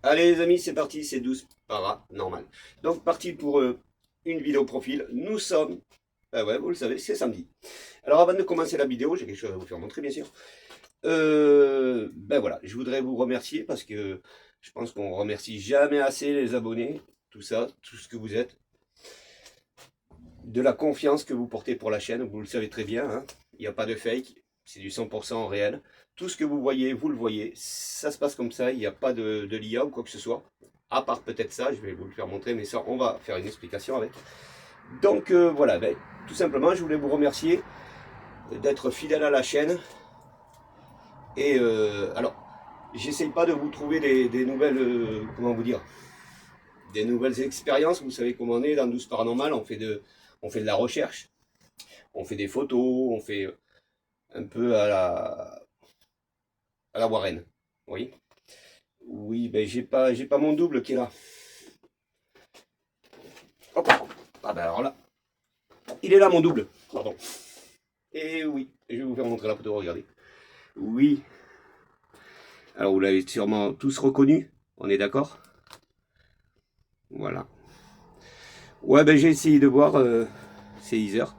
Allez les amis, c'est parti, c'est 12 paranormal. Donc parti pour une vidéo profil. Nous sommes, ah ouais, vous le savez, c'est samedi. Alors avant de commencer la vidéo, j'ai quelque chose à vous faire montrer bien sûr. Ben voilà, je voudrais vous remercier parce que je pense qu'on remercie jamais assez les abonnés, tout ça, tout ce que vous êtes, de la confiance que vous portez pour la chaîne, vous le savez très bien, hein. Il n'y a pas de fake, c'est du 100% réel. Tout ce que vous voyez, vous le voyez, ça se passe comme ça, il n'y a pas de l'IA ou quoi que ce soit. À part peut-être ça, je vais vous le faire montrer, mais ça, on va faire une explication avec. Donc voilà, ben, tout simplement, je voulais vous remercier d'être fidèle à la chaîne. Et alors, j'essaye pas de vous trouver des nouvelles, comment vous dire, des nouvelles expériences. Vous savez comment on est dans 12 Paranormal, on fait de la recherche, on fait des photos, on fait un peu à la Warren. Oui. Oui, ben j'ai pas mon double qui est là. Hop. Ah ben alors là, il est là mon double. Pardon. Et oui, je vais vous faire montrer la photo, regardez. Oui. Alors vous l'avez sûrement tous reconnu, on est d'accord? Voilà. Ouais, ben j'ai essayé de voir, c'est Heather,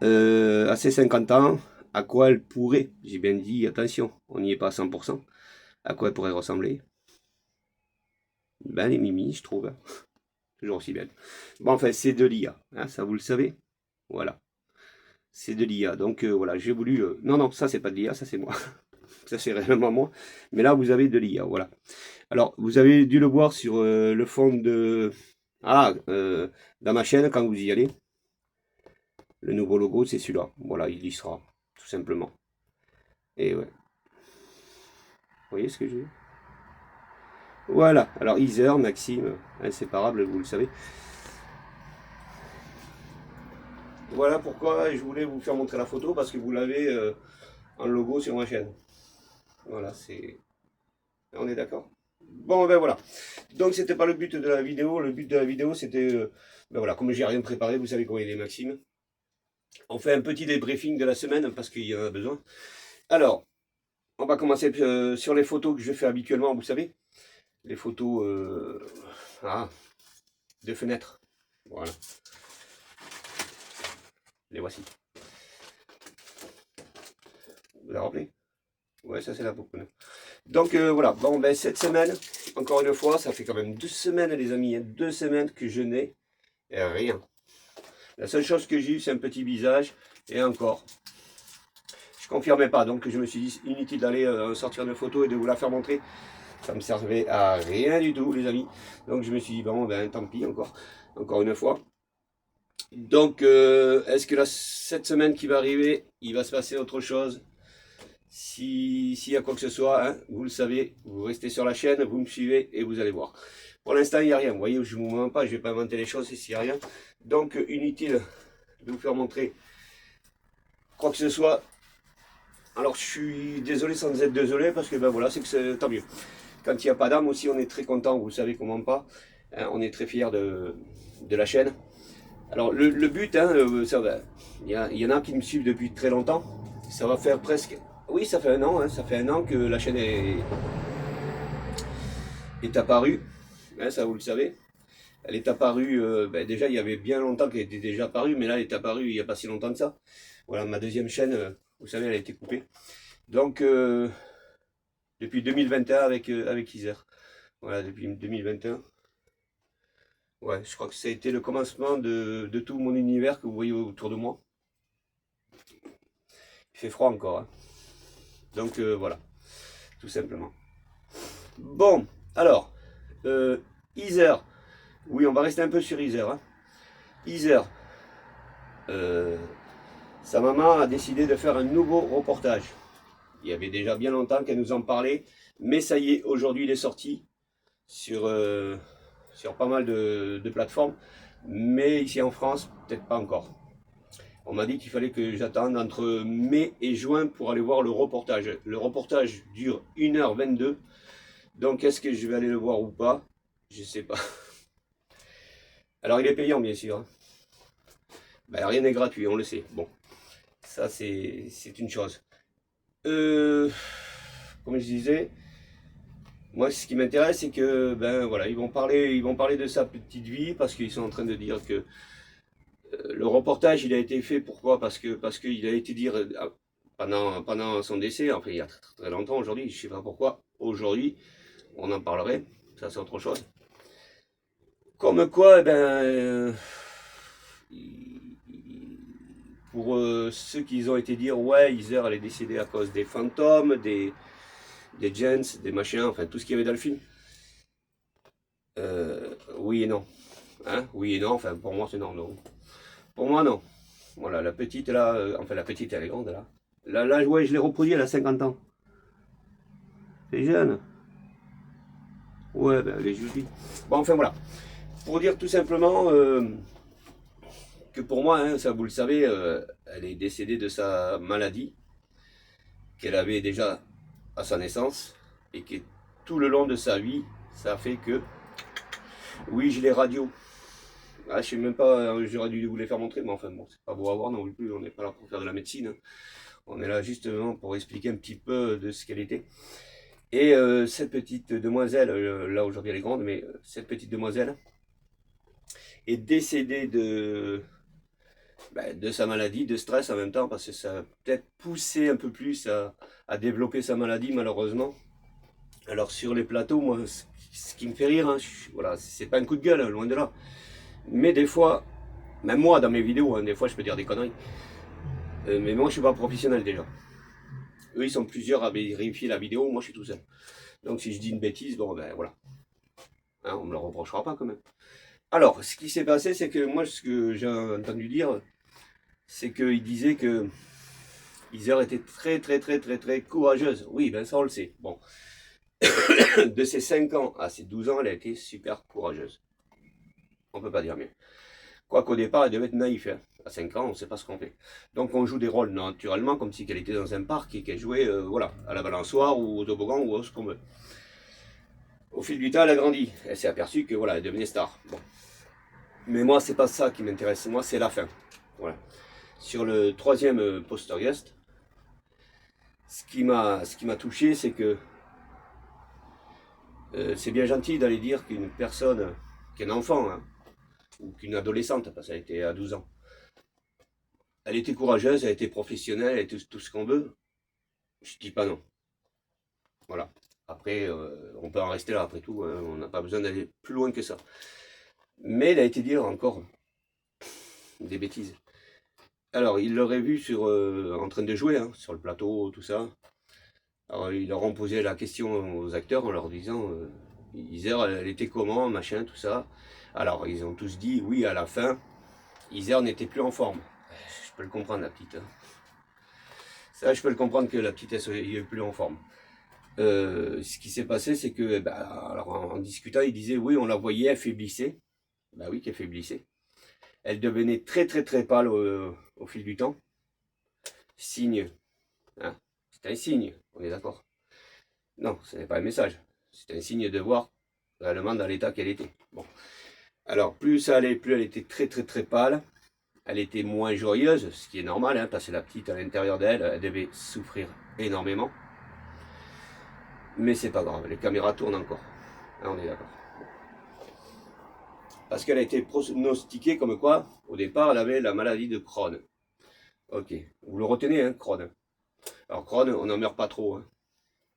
à ses 50 ans, à quoi elle pourrait, j'ai bien dit, attention, on n'y est pas à 100%, à quoi elle pourrait ressembler. Ben les Mimi, je trouve, hein, toujours aussi belle. Bon, enfin, c'est de l'IA, hein, ça vous le savez. Voilà, c'est de l'IA. Donc voilà, j'ai voulu... Non, non, ça c'est pas de l'IA, ça c'est moi. Ça c'est réellement moi. Mais là, vous avez de l'IA, voilà. Alors, vous avez dû le voir sur le fond de... Ah, dans ma chaîne, quand vous y allez. Le nouveau logo, c'est celui-là. Voilà, il y sera, tout simplement. Et ouais. Vous voyez ce que je veux dire? Voilà. Alors, Heather, Maxime, inséparable, vous le savez. Voilà pourquoi je voulais vous faire montrer la photo, parce que vous l'avez en logo sur ma chaîne. Voilà, c'est... On est d'accord? Bon, ben voilà. Donc, c'était pas le but de la vidéo. Le but de la vidéo, c'était... ben voilà, comme j'ai rien préparé, vous savez comment il est, Maxime. On fait un petit débriefing de la semaine, parce qu'il y en a besoin. Alors, on va commencer sur les photos que je fais habituellement, vous savez. Les photos de fenêtres. Voilà, les voici. Vous la rappelez? Ouais, ça c'est la boucle. Donc voilà, bon ben cette semaine, encore une fois, ça fait quand même 2 semaines les amis, hein, 2 semaines que je n'ai rien. La seule chose que j'ai eu, c'est un petit visage, et encore. Je confirmais pas, donc je me suis dit inutile d'aller sortir une photo et de vous la faire montrer. Ça me servait à rien du tout les amis. Donc je me suis dit bon ben tant pis encore une fois. Donc est-ce que cette semaine qui va arriver, il va se passer autre chose? S'il y a quoi que ce soit, hein, vous le savez, vous restez sur la chaîne, vous me suivez et vous allez voir. Pour l'instant, il n'y a rien. Vous voyez, je ne vous mens pas, je ne vais pas inventer les choses s'il n'y a rien. Donc, inutile de vous faire montrer quoi que ce soit. Alors, je suis désolé sans être désolé parce que ben voilà, c'est que c'est tant mieux. Quand il n'y a pas d'âme aussi, on est très content, vous savez comment pas. Hein, on est très fiers de la chaîne. Alors, le but, hein, ça va. Il y en a qui me suivent depuis très longtemps. Ça va faire presque... Oui, ça fait un an, hein, ça fait un an que la chaîne est apparue, hein, ça vous le savez. Elle est apparue, ben déjà il y avait bien longtemps qu'elle était déjà apparue, mais là elle est apparue il n'y a pas si longtemps que ça. Voilà, ma deuxième chaîne, vous savez, elle a été coupée. Donc, depuis 2021 avec Isère. Voilà, depuis 2021. Ouais, je crois que ça a été le commencement de tout mon univers que vous voyez autour de moi. Il fait froid encore, hein. Donc voilà, tout simplement. Bon, alors, Isère. Oui, on va rester un peu sur Isère, hein. Isère. Euh, Sa maman a décidé de faire un nouveau reportage. Il y avait déjà bien longtemps qu'elle nous en parlait, mais ça y est, aujourd'hui il est sorti sur pas mal de plateformes, mais ici en France, peut-être pas encore. On m'a dit qu'il fallait que j'attende entre mai et juin pour aller voir le reportage. Le reportage dure 1h22, donc est-ce que je vais aller le voir ou pas? Je sais pas. Alors il est payant bien sûr, hein. Ben, rien n'est gratuit, on le sait. Bon, ça c'est une chose. Comme je disais, Moi, ce qui m'intéresse, c'est que, ben voilà, ils vont parler de sa petite vie parce qu'ils sont en train de dire que le reportage, il a été fait. Pourquoi? Parce qu'il a été dire pendant son décès, enfin il y a très, très longtemps aujourd'hui, je sais pas pourquoi. Aujourd'hui, on en parlerait. Ça, c'est autre chose. Comme quoi, eh ben, pour ceux qui ont été dire, ouais, Heather, elle est décédée à cause des fantômes, des gens, des machins, enfin tout ce qu'il y avait dans le film. Oui et non. Hein, oui et non, enfin pour moi c'est non, non. Pour moi non. Voilà, la petite là, enfin la petite elle est grande là. Là ouais, je l'ai reproduit, elle a 50 ans. C'est jeune. Ouais, ben elle est jolie. Bon, enfin voilà. Pour dire tout simplement que pour moi, hein, ça vous le savez, elle est décédée de sa maladie qu'elle avait déjà à sa naissance et que tout le long de sa vie, ça a fait que, oui, je l'ai radio. Ah, je sais même pas, j'aurais dû vous les faire montrer, mais enfin bon, c'est pas beau à voir non plus, on n'est pas là pour faire de la médecine, hein. On est là justement pour expliquer un petit peu de ce qu'elle était. Et cette petite demoiselle, là aujourd'hui elle est grande, mais cette petite demoiselle est décédée de sa maladie, de stress en même temps, parce que ça a peut-être poussé un peu plus à développer sa maladie malheureusement. Alors sur les plateaux, moi, ce qui me fait rire, hein, voilà, c'est pas un coup de gueule, hein, loin de là. Mais des fois, même moi dans mes vidéos, hein, des fois je peux dire des conneries. Mais moi je suis pas professionnel déjà. Eux ils sont plusieurs à vérifier la vidéo, moi je suis tout seul. Donc si je dis une bêtise, bon ben voilà. Hein, on me le reprochera pas quand même. Alors, ce qui s'est passé, c'est que moi ce que j'ai entendu dire, c'est qu'il disait que Heather était très très très très très courageuse. Oui, ben ça on le sait. Bon. De ses 5 ans à ses 12 ans, elle a été super courageuse. On peut pas dire mieux. Quoiqu'au départ, elle devait être naïf, hein. À 5 ans, on ne sait pas ce qu'on fait. Donc on joue des rôles naturellement, comme si elle était dans un parc et qu'elle jouait voilà, à la balançoire ou au toboggan ou à ce qu'on veut. Au fil du temps, elle a grandi. Elle s'est aperçue que voilà, elle devenait star. Bon. Mais moi, c'est pas ça qui m'intéresse. Moi, c'est la fin. Voilà. Sur le troisième poster guest, ce qui m'a touché, c'est que c'est bien gentil d'aller dire qu'une personne, qu'un enfant, hein, ou qu'une adolescente, parce qu'elle était à 12 ans, elle était courageuse, elle était professionnelle, elle était tout ce qu'on veut. Je dis pas non. Voilà. Après, on peut en rester là, après tout, hein, on n'a pas besoin d'aller plus loin que ça. Mais elle a été dire encore des bêtises. Alors, ils l'auraient vu en train de jouer, hein, sur le plateau, tout ça. Alors, ils leur ont posé la question aux acteurs en leur disant, Heather, elle était comment, machin, tout ça. Alors, ils ont tous dit, oui, à la fin, Heather n'était plus en forme. Je peux le comprendre, la petite. Hein. Ça, je peux le comprendre que la petite, elle n'est plus en forme. Ce qui s'est passé, c'est que, alors en discutant, il disait, oui, on la voyait, elle faiblissait. Bah oui, qu'elle faiblissait. Elle devenait très très très pâle au fil du temps. Signe. Hein, c'est un signe, on est d'accord. Non, ce n'est pas un message. C'est un signe de voir réellement dans l'état qu'elle était. Bon. Alors, plus ça allait, plus elle était très très très pâle. Elle était moins joyeuse, ce qui est normal, hein, parce que la petite à l'intérieur d'elle, elle devait souffrir énormément. Mais c'est pas grave, les caméras tournent encore. Hein, on est d'accord. Parce qu'elle a été pronostiquée comme quoi, au départ, elle avait la maladie de Crohn. Ok, vous le retenez, hein, Crohn. Alors Crohn, on n'en meurt pas trop. Hein.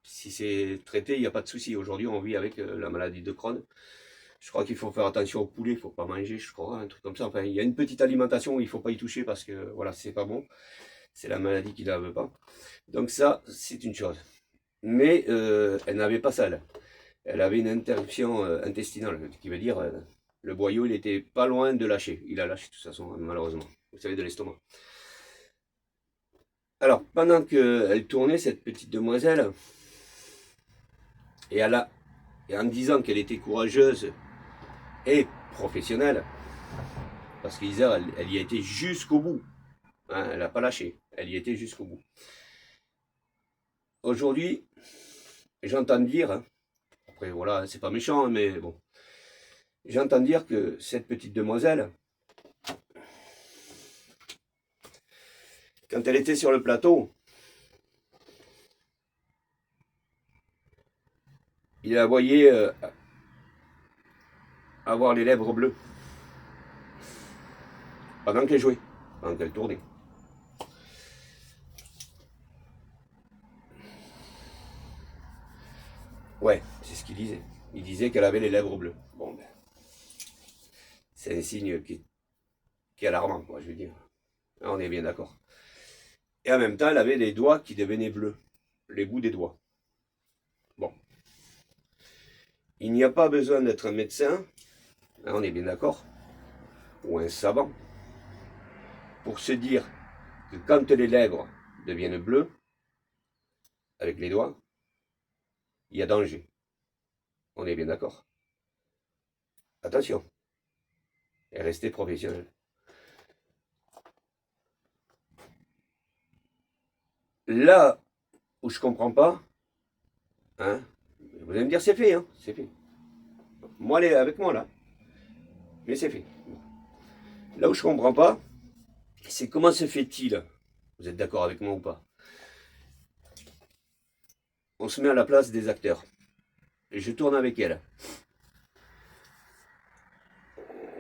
Si c'est traité, il n'y a pas de souci. Aujourd'hui, on vit avec la maladie de Crohn. Je crois qu'il faut faire attention au poulet, il ne faut pas manger, je crois, un truc comme ça. Enfin, il y a une petite alimentation où il ne faut pas y toucher parce que voilà, c'est pas bon. C'est la maladie qui ne la veut pas. Donc ça, c'est une chose. Mais elle n'avait pas ça, elle. Elle avait une interruption intestinale, qui veut dire le boyau, il était pas loin de lâcher. Il a lâché de toute façon, malheureusement. Vous savez, de l'estomac. Alors, pendant qu'elle tournait, cette petite demoiselle, et en disant qu'elle était courageuse et professionnelle, parce qu'Isa, elle y a été jusqu'au bout. Hein, elle n'a pas lâché. Elle y était jusqu'au bout. Aujourd'hui, j'entends dire, hein, après voilà, c'est pas méchant, hein, mais bon, j'entends dire que cette petite demoiselle, quand elle était sur le plateau, il la voyait avoir les lèvres bleues. Pendant qu'elle jouait, pendant qu'elle tournait. Ouais, c'est ce qu'il disait. Il disait qu'elle avait les lèvres bleues. Bon, ben, c'est un signe qui est alarmant, quoi, je veux dire. On est bien d'accord. Et en même temps, elle avait les doigts qui devenaient bleus. Les bouts des doigts. Bon. Il n'y a pas besoin d'être un médecin, hein, on est bien d'accord, ou un savant, pour se dire que quand les lèvres deviennent bleues, avec les doigts, il y a danger. On est bien d'accord. Attention. Et restez professionnel. Là où je comprends pas, hein, vous allez me dire c'est fait, hein, c'est fait. Moi, elle est avec moi là. Mais c'est fait. Là où je comprends pas, c'est comment se fait-il, vous êtes d'accord avec moi ou pas, on se met à la place des acteurs. Et je tourne avec elle.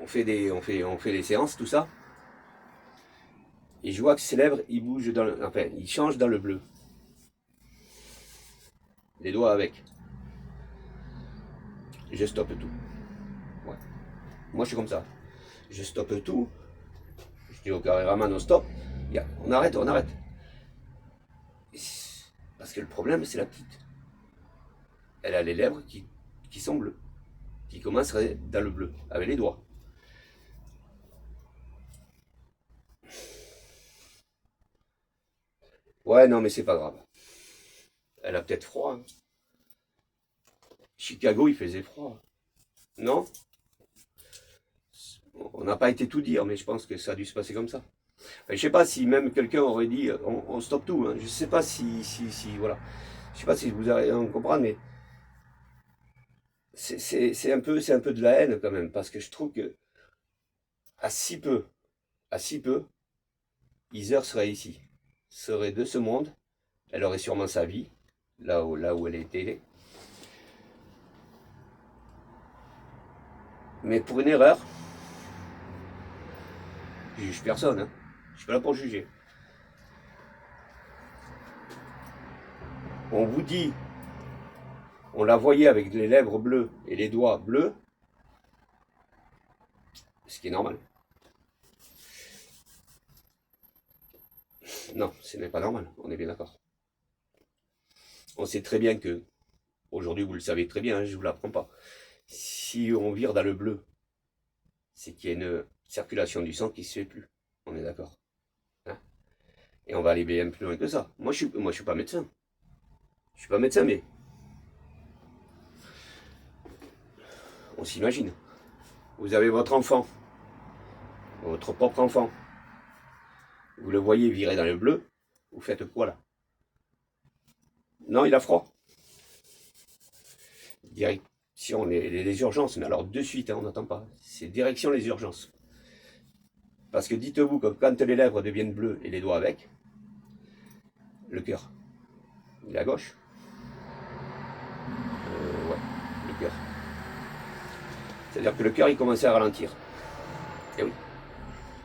On fait des séances, tout ça. Et je vois que ses lèvres, ils bougent dans le, enfin, ils changent dans le bleu. Les doigts avec. Je stoppe tout. Ouais. Moi, je suis comme ça. Je stoppe tout. Je dis au caméraman, on stop. On arrête, on arrête. Parce que le problème, c'est la petite. Elle a les lèvres qui sont bleues. Qui commenceraient dans le bleu, avec les doigts. Ouais, non, mais c'est pas grave. Elle a peut-être froid. Hein. Chicago, il faisait froid. Non? On n'a pas été tout dire, mais je pense que ça a dû se passer comme ça. Enfin, je sais pas si même quelqu'un aurait dit on stoppe tout. Hein. Je sais pas si voilà. Je sais pas si vous allez en comprendre, mais c'est un peu de la haine quand même, parce que je trouve que à si peu, à si peu, Heather serait ici, serait de ce monde. Elle aurait sûrement sa vie là où elle était. Mais pour une erreur, je juge personne. Hein. Je suis pas là pour juger. On vous dit, on la voyait avec les lèvres bleues et les doigts bleus, ce qui est normal. Non, ce n'est pas normal, on est bien d'accord. On sait très bien que, aujourd'hui vous le savez très bien, hein, je ne vous l'apprends pas, si on vire dans le bleu, c'est qu'il y a une circulation du sang qui ne se fait plus. On est d'accord. Hein. Et on va aller bien plus loin que ça. Moi je suis pas médecin. Je suis pas médecin, mais on s'imagine. Vous avez votre enfant, votre propre enfant. Vous le voyez virer dans le bleu, vous faites quoi là? Non, il a froid. Direction les urgences, mais alors de suite, hein, on n'attend pas. C'est direction les urgences. Parce que dites-vous que quand les lèvres deviennent bleues et les doigts avec, le cœur, il est à gauche. Ouais, le cœur. C'est-à-dire que le cœur, il commençait à ralentir. Et oui.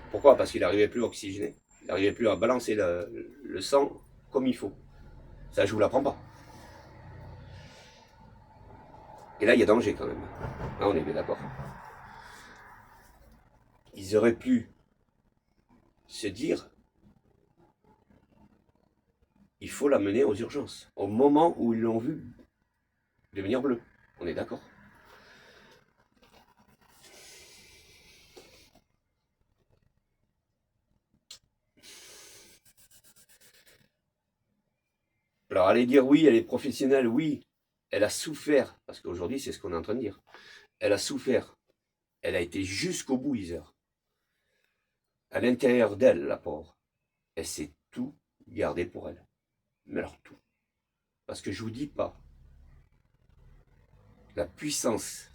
Pourquoi? Parce qu'il n'arrivait plus à oxygéner. Il n'arrivait plus à balancer le sang comme il faut. Ça, je vous l'apprends pas. Et là, il y a danger quand même. Là, on est bien d'accord. Ils auraient pu se dire, il faut l'amener aux urgences. Au moment où ils l'ont vu devenir bleu. On est d'accord. Alors, allez dire oui, elle est professionnelle, oui. Elle a souffert, parce qu'aujourd'hui, c'est ce qu'on est en train de dire. Elle a souffert. Elle a été jusqu'au bout, Heather. À l'intérieur d'elle, la pauvre. Elle s'est tout gardé pour elle. Mais alors tout. Parce que je vous dis pas la puissance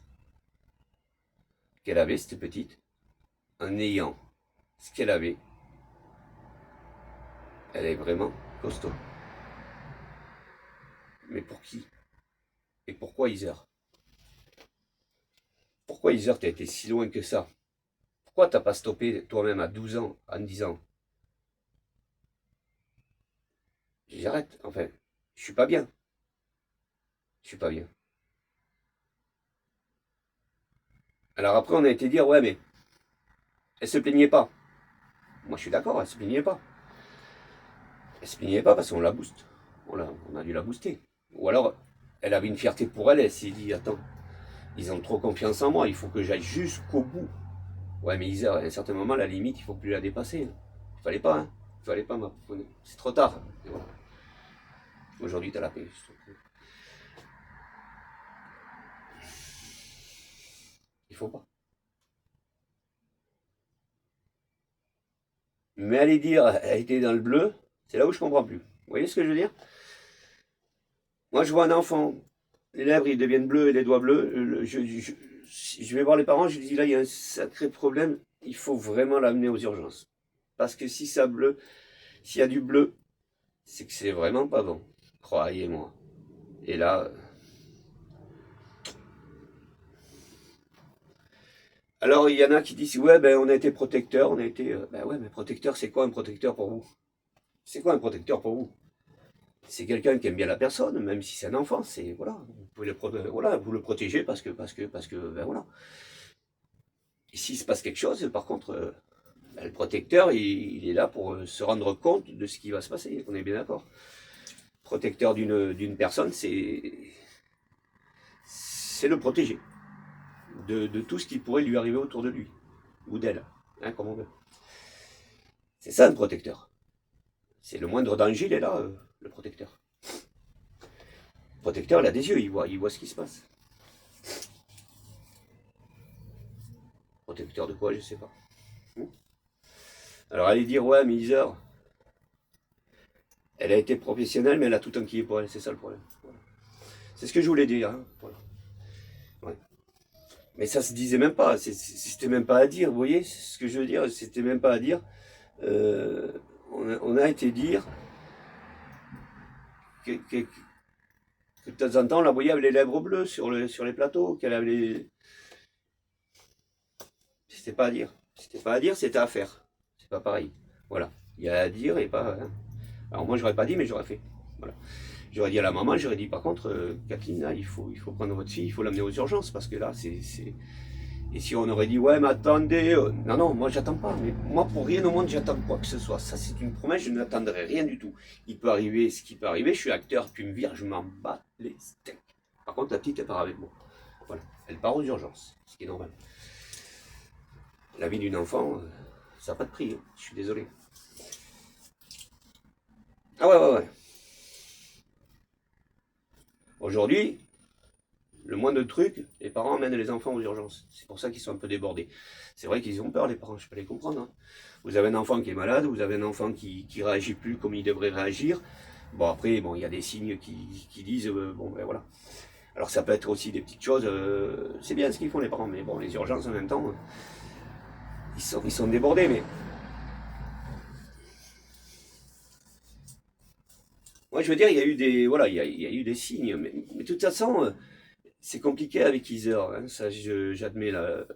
qu'elle avait, cette petite, en ayant ce qu'elle avait. Elle est vraiment costaud. Mais pour qui? Et pourquoi Iser? Pourquoi Iser, t'as été si loin que ça? Pourquoi t'as pas stoppé toi-même à 12 ans en disant j'arrête, enfin, je suis pas bien. Je suis pas bien. Alors après, on a été dire, ouais, mais elle se plaignait pas. Moi, je suis d'accord, elle se plaignait pas. Elle se plaignait pas parce qu'on la booste. On a dû la booster. Ou alors, elle avait une fierté pour elle, elle s'est dit, attends, ils ont trop confiance en moi, il faut que j'aille jusqu'au bout. Ouais, mais Isa, à un certain moment, la limite, il faut plus la dépasser. Il fallait pas, hein. Il fallait pas, ma pouponne. C'est trop tard. Et voilà. Aujourd'hui, t'as la paix. Il faut pas. Mais aller dire, elle était dans le bleu, c'est là où je comprends plus. Vous voyez ce que je veux dire? Moi, je vois un enfant, les lèvres, ils deviennent bleus et les doigts bleus. Je vais voir les parents, je dis là, il y a un sacré problème. Il faut vraiment l'amener aux urgences. Parce que si ça bleu, s'il y a du bleu, c'est que c'est vraiment pas bon. Croyez-moi. Et là, alors il y en a qui disent, ouais, ben on a été protecteur, on a été. Ben ouais, mais protecteur, c'est quoi un protecteur pour vous? C'est quoi un protecteur pour vous? C'est quelqu'un qui aime bien la personne, même si c'est un enfant, c'est voilà, vous pouvez voilà, vous le protégez parce que ben voilà. Et s'il se passe quelque chose, par contre, ben, le protecteur, il est là pour se rendre compte de ce qui va se passer. On est bien d'accord. Protecteur d'une personne, c'est le protéger de tout ce qui pourrait lui arriver autour de lui ou d'elle, hein, comme on veut. C'est ça un protecteur. C'est le moindre danger, il est là, le protecteur. Le protecteur, il a des yeux, il voit ce qui se passe. Protecteur de quoi, je sais pas. Alors allez dire, ouais, mais Iseur, elle a été professionnelle, mais elle a tout enquillé pour elle, c'est ça le problème. Voilà. C'est ce que je voulais dire. Hein. Voilà. Ouais. Mais ça se disait même pas, c'était même pas à dire, vous voyez, ce que je veux dire, c'était même pas à dire. Euh, on a été dire que de temps en temps, on la voyait avec les lèvres bleues sur les plateaux, qu'elle avait les... C'était pas à dire. C'était pas à dire, c'était à faire. C'est pas pareil. Voilà. Il y a à dire et pas... Hein. Alors moi, j'aurais pas dit, mais j'aurais fait. Voilà. J'aurais dit à la maman, j'aurais dit par contre, Kathleen, là, il faut prendre votre fille, il faut l'amener aux urgences, parce que là, c'est... Et si on aurait dit, ouais, mais attendez, non, non, moi j'attends pas, mais moi pour rien au monde j'attends quoi que ce soit. Ça c'est une promesse, je n'attendrai rien du tout. Il peut arriver ce qui peut arriver, je suis acteur, tu me vires, je m'en bats les steaks. Par contre, la petite, elle part avec moi. Voilà, elle part aux urgences, ce qui est normal. La vie d'une enfant, ça n'a pas de prix, hein. Je suis désolé. Ah ouais, ouais, ouais. Aujourd'hui, le moindre truc, les parents amènent les enfants aux urgences. C'est pour ça qu'ils sont un peu débordés. C'est vrai qu'ils ont peur, les parents, je peux les comprendre. Hein. Vous avez un enfant qui est malade, vous avez un enfant qui réagit plus comme il devrait réagir. Bon, après, bon, il y a des signes qui disent, bon, ben voilà. Alors ça peut être aussi des petites choses, c'est bien ce qu'ils font les parents, mais bon, les urgences en même temps, ils sont débordés, mais... Moi, je veux dire, il y a eu des, voilà, il y a eu des signes, mais de toute façon, c'est compliqué avec Iser, hein, ça j'admets là.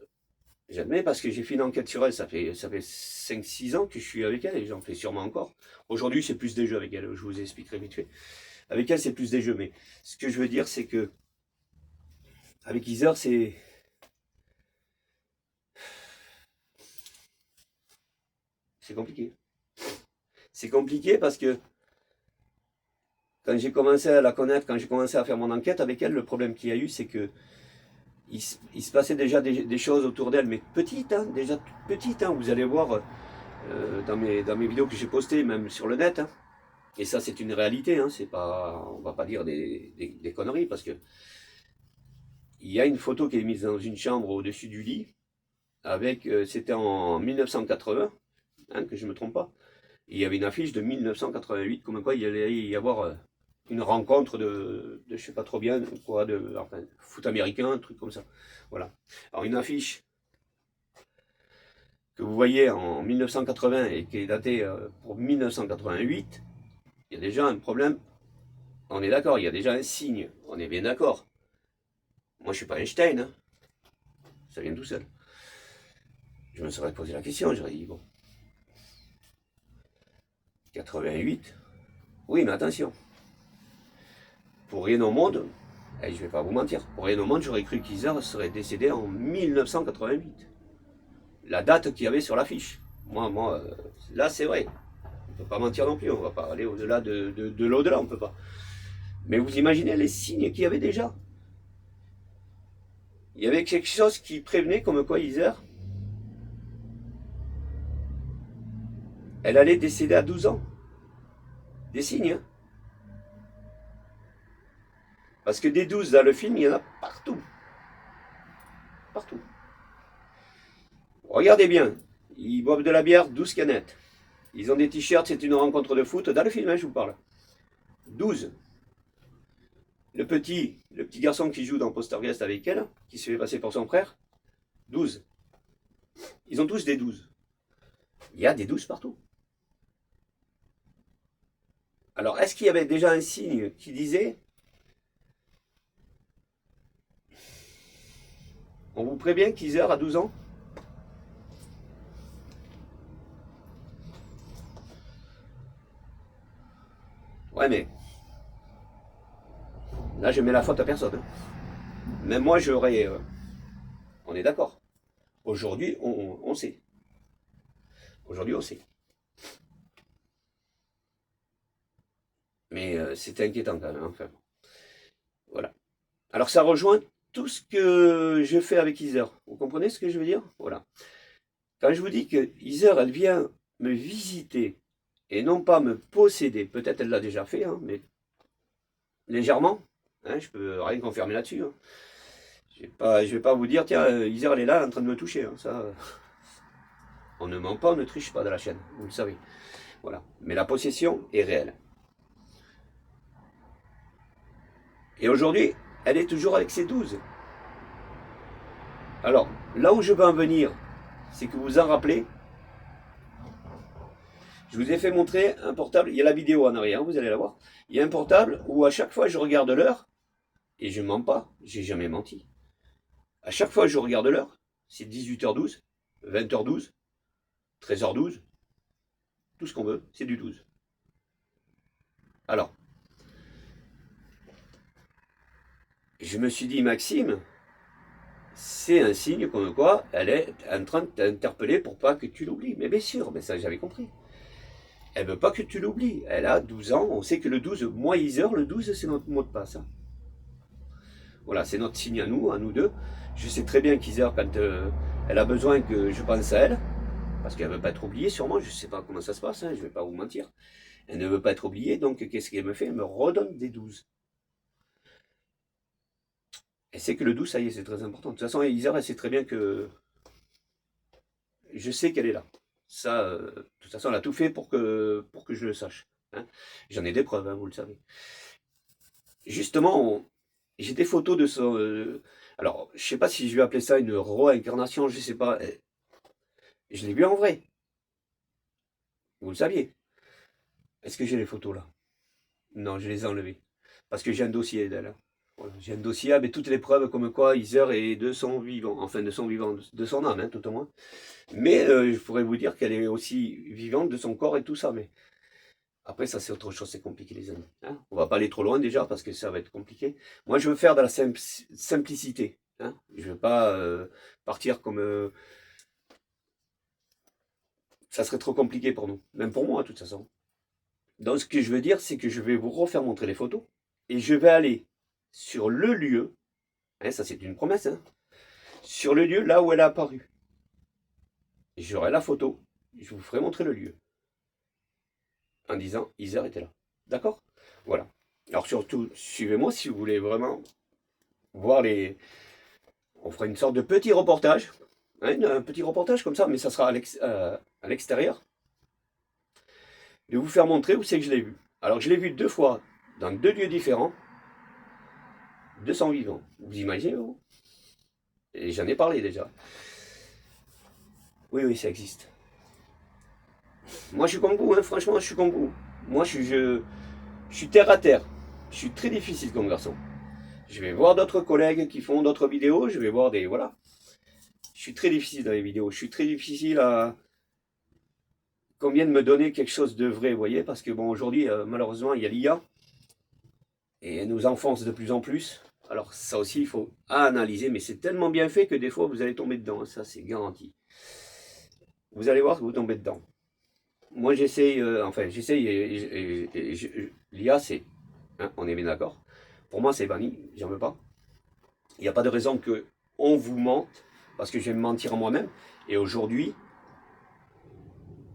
J'admets parce que j'ai fait une enquête sur elle, ça fait 5-6 ans que je suis avec elle et j'en fais sûrement encore. Aujourd'hui, c'est plus des jeux avec elle, je vous expliquerai vite fait. Avec elle, c'est plus des jeux, mais ce que je veux dire, c'est que avec Iser, c'est compliqué. C'est compliqué parce que quand j'ai commencé à la connaître, quand j'ai commencé à faire mon enquête avec elle, le problème qu'il y a eu, c'est que il se passait déjà des choses autour d'elle, mais petites, hein, déjà toutes petites. Hein, vous allez voir dans mes vidéos que j'ai postées, même sur le net. Hein. Et ça, c'est une réalité. Hein, c'est pas, on va pas dire des conneries parce que il y a une photo qui est mise dans une chambre au-dessus du lit avec, c'était en 1980, hein, que je me trompe pas. Et il y avait une affiche de 1988, comme quoi il allait y avoir une rencontre de je sais pas trop bien quoi, enfin, foot américain, un truc comme ça. Voilà. Alors une affiche que vous voyez en 1980 et qui est datée pour 1988, il y a déjà un problème. On est d'accord, il y a déjà un signe. On est bien d'accord. Moi, je suis pas Einstein, hein. Ça vient tout seul. Je me serais posé la question, j'aurais dit, bon, 88, oui, mais attention, pour rien au monde, et je vais pas vous mentir, pour rien au monde, j'aurais cru qu'Isard serait décédé en 1988. La date qu'il y avait sur l'affiche. Moi, là, c'est vrai. On ne peut pas mentir non plus, on ne va pas aller au-delà de l'au-delà, on ne peut pas. Mais vous imaginez les signes qu'il y avait déjà. Il y avait quelque chose qui prévenait comme quoi Isère, elle allait décéder à 12 ans. Des signes, hein. Parce que des 12 dans le film, il y en a partout. Partout. Regardez bien, ils boivent de la bière, 12 canettes. Ils ont des t-shirts, c'est une rencontre de foot. Dans le film, hein, je vous parle. 12. Le petit garçon qui joue dans Poltergeist avec elle, qui se fait passer pour son frère, 12. Ils ont tous des 12. Il y a des 12 partout. Alors, est-ce qu'il y avait déjà un signe qui disait on vous prévient qu'Isère a 12 ans? Ouais, mais là, je mets la faute à personne. Hein. Même moi, j'aurais. On est d'accord. Aujourd'hui, on sait. Aujourd'hui, on sait. Mais c'est inquiétant quand même. Hein, enfin, voilà. Alors, ça rejoint tout ce que je fais avec Isère. Vous comprenez ce que je veux dire? Voilà. Quand je vous dis que Isère, elle vient me visiter et non pas me posséder, peut-être elle l'a déjà fait, hein, mais légèrement, hein, je peux rien confirmer là-dessus. Hein. Je vais pas vous dire, tiens, Isère, elle est là en train de me toucher. Hein, ça, on ne ment pas, on ne triche pas de la chaîne, vous le savez. Voilà. Mais la possession est réelle. Et aujourd'hui, elle est toujours avec ses 12. Alors, là où je veux en venir, c'est que vous vous en rappelez. Je vous ai fait montrer un portable, il y a la vidéo en arrière, vous allez la voir. Il y a un portable où à chaque fois je regarde l'heure, et je ne mens pas, j'ai jamais menti. À chaque fois je regarde l'heure, c'est 18h12, 20h12, 13h12, tout ce qu'on veut, c'est du 12. Alors, je me suis dit, Maxime, c'est un signe comme quoi elle est en train de t'interpeller pour pas que tu l'oublies. Mais bien sûr, mais ça j'avais compris. Elle veut pas que tu l'oublies. Elle a 12 ans, on sait que le 12, moi Isère, le 12 c'est notre mot de passe. Hein. Voilà, c'est notre signe à nous deux. Je sais très bien qu'Isère, quand elle a besoin que je pense à elle, parce qu'elle ne veut pas être oubliée sûrement, je ne sais pas comment ça se passe, hein, je ne vais pas vous mentir. Elle ne veut pas être oubliée, donc qu'est-ce qu'elle me fait? Elle me redonne des 12. Elle sait que le 12, ça y est, c'est très important. De toute façon, Isère, elle sait très bien que je sais qu'elle est là. Ça, de toute façon, elle a tout fait pour que je le sache. Hein. J'en ai des preuves, hein, vous le savez. Justement, j'ai des photos de son... alors, je ne sais pas si je vais appeler ça une réincarnation, je ne sais pas. Je l'ai vu en vrai. Vous le saviez. Est-ce que j'ai les photos là? Non, je les ai enlevées. Parce que j'ai un dossier d'elle. Hein. Voilà, j'ai un dossier avec toutes les preuves comme quoi Isère est de son vivant. Enfin, de son vivant, de son âme, hein, tout au moins. Mais je pourrais vous dire qu'elle est aussi vivante de son corps et tout ça. Mais après, ça, c'est autre chose, c'est compliqué, les amis. Hein. On va pas aller trop loin déjà parce que ça va être compliqué. Moi, je veux faire de la simplicité. Hein. Je veux pas partir comme. Ça serait trop compliqué pour nous. Même pour moi, de toute façon. Donc, ce que je veux dire, c'est que je vais vous refaire montrer les photos. Et je vais aller sur le lieu. Hein, ça, c'est une promesse. Hein, sur le lieu, là où elle a apparu. Et j'aurai la photo. Je vous ferai montrer le lieu. En disant, Isère était là. D'accord? Voilà. Alors surtout, suivez-moi si vous voulez vraiment voir les... On fera une sorte de petit reportage. Hein, un petit reportage comme ça, mais ça sera à l'extérieur. De vous faire montrer où c'est que je l'ai vu. Alors je l'ai vu 2 fois, dans 2 lieux différents. 200 vivants. Vous imaginez, vous? Et j'en ai parlé déjà. Oui, oui, ça existe. Moi, je suis comme vous, hein, franchement, je suis comme vous. Moi, je suis terre à terre. Je suis très difficile comme garçon. Je vais voir d'autres collègues qui font d'autres vidéos, je vais voir des... Voilà. Je suis très difficile dans les vidéos, je suis très difficile à... Qu'on vienne me donner quelque chose de vrai, vous voyez, parce que bon, aujourd'hui, malheureusement, il y a l'IA, et elle nous enfonce de plus en plus. Alors ça aussi, il faut analyser, mais c'est tellement bien fait que des fois, vous allez tomber dedans, ça c'est garanti. Vous allez voir que vous tombez dedans. Moi, j'essaye, j'essaye, l'IA, c'est, hein, on est bien d'accord. Pour moi, c'est banni, j'en veux pas. Il n'y a pas de raison que on vous mente, parce que je vais me mentir à moi-même. Et aujourd'hui,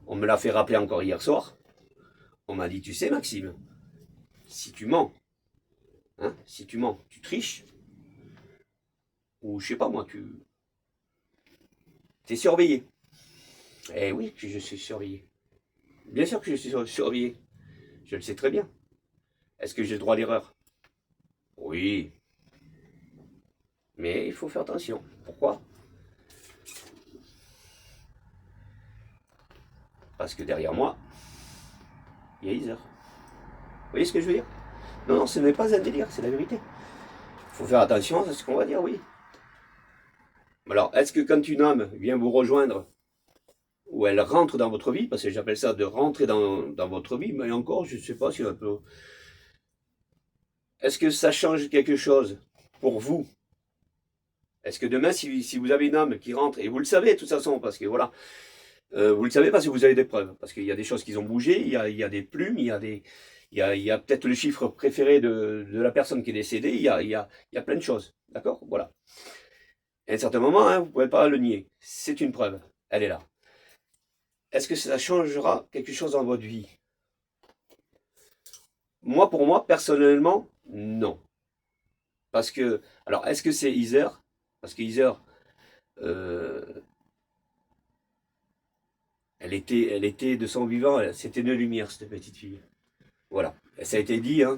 on me l'a fait rappeler encore hier soir. On m'a dit, tu sais, Maxime, si tu mens, hein, si tu mens, tu triches, ou je sais pas moi, tu es surveillé. Eh oui, que je suis surveillé. Bien sûr que je suis surveillé. Je le sais très bien. Est-ce que j'ai le droit à l'erreur? Oui. Mais il faut faire attention. Pourquoi? Parce que derrière moi, il y a Heather. Vous voyez ce que je veux dire? Non, non, ce n'est pas un délire, c'est la vérité. Il faut faire attention à ce qu'on va dire, oui. Alors, est-ce que quand une âme vient vous rejoindre, ou elle rentre dans votre vie, parce que j'appelle ça de rentrer dans votre vie, mais encore, je ne sais pas si on peut... Est-ce que ça change quelque chose pour vous? Est-ce que demain, si vous avez une âme qui rentre, et vous le savez de toute façon, parce que voilà, vous le savez parce que vous avez des preuves, parce qu'il y a des choses qui ont bougé, il y a des plumes, il y a peut-être le chiffre préféré de la personne qui est décédée, il y a plein de choses, d'accord? Voilà. À un certain moment, hein, vous ne pouvez pas le nier, c'est une preuve, elle est là. Est-ce que ça changera quelque chose dans votre vie? Moi, pour moi, personnellement, non. Parce que, alors, est-ce que c'est Heather? Parce que Heather, elle était de son vivant, c'était une lumière, cette petite fille. Voilà. Et ça a été dit, hein,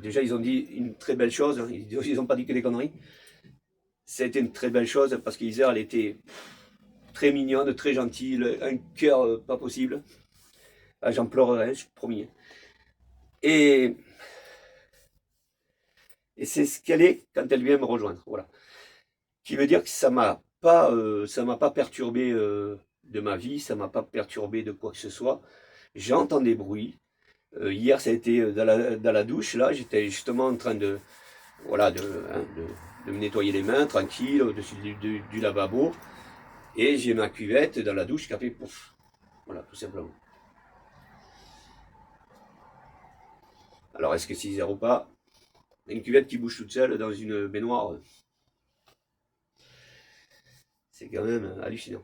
déjà ils ont dit une très belle chose, hein, ils n'ont pas dit que des conneries. C'était une très belle chose parce qu'Heather, elle était très mignonne, très gentille, un cœur pas possible. Ah, j'en pleurerais, je promis. Et c'est ce qu'elle est quand elle vient me rejoindre. Voilà. Qui veut dire que ça m'a pas perturbé de ma vie, ça m'a pas perturbé de quoi que ce soit. J'entends des bruits. Hier, ça a été dans la douche. Là, j'étais justement en train de, voilà, de me nettoyer les mains, tranquille, au-dessus du lavabo. Et j'ai ma cuvette dans la douche qui a fait pouf. Voilà, tout simplement. Alors, est-ce que c'est 6 ou pas? Une cuvette qui bouge toute seule dans une baignoire, c'est quand même hallucinant.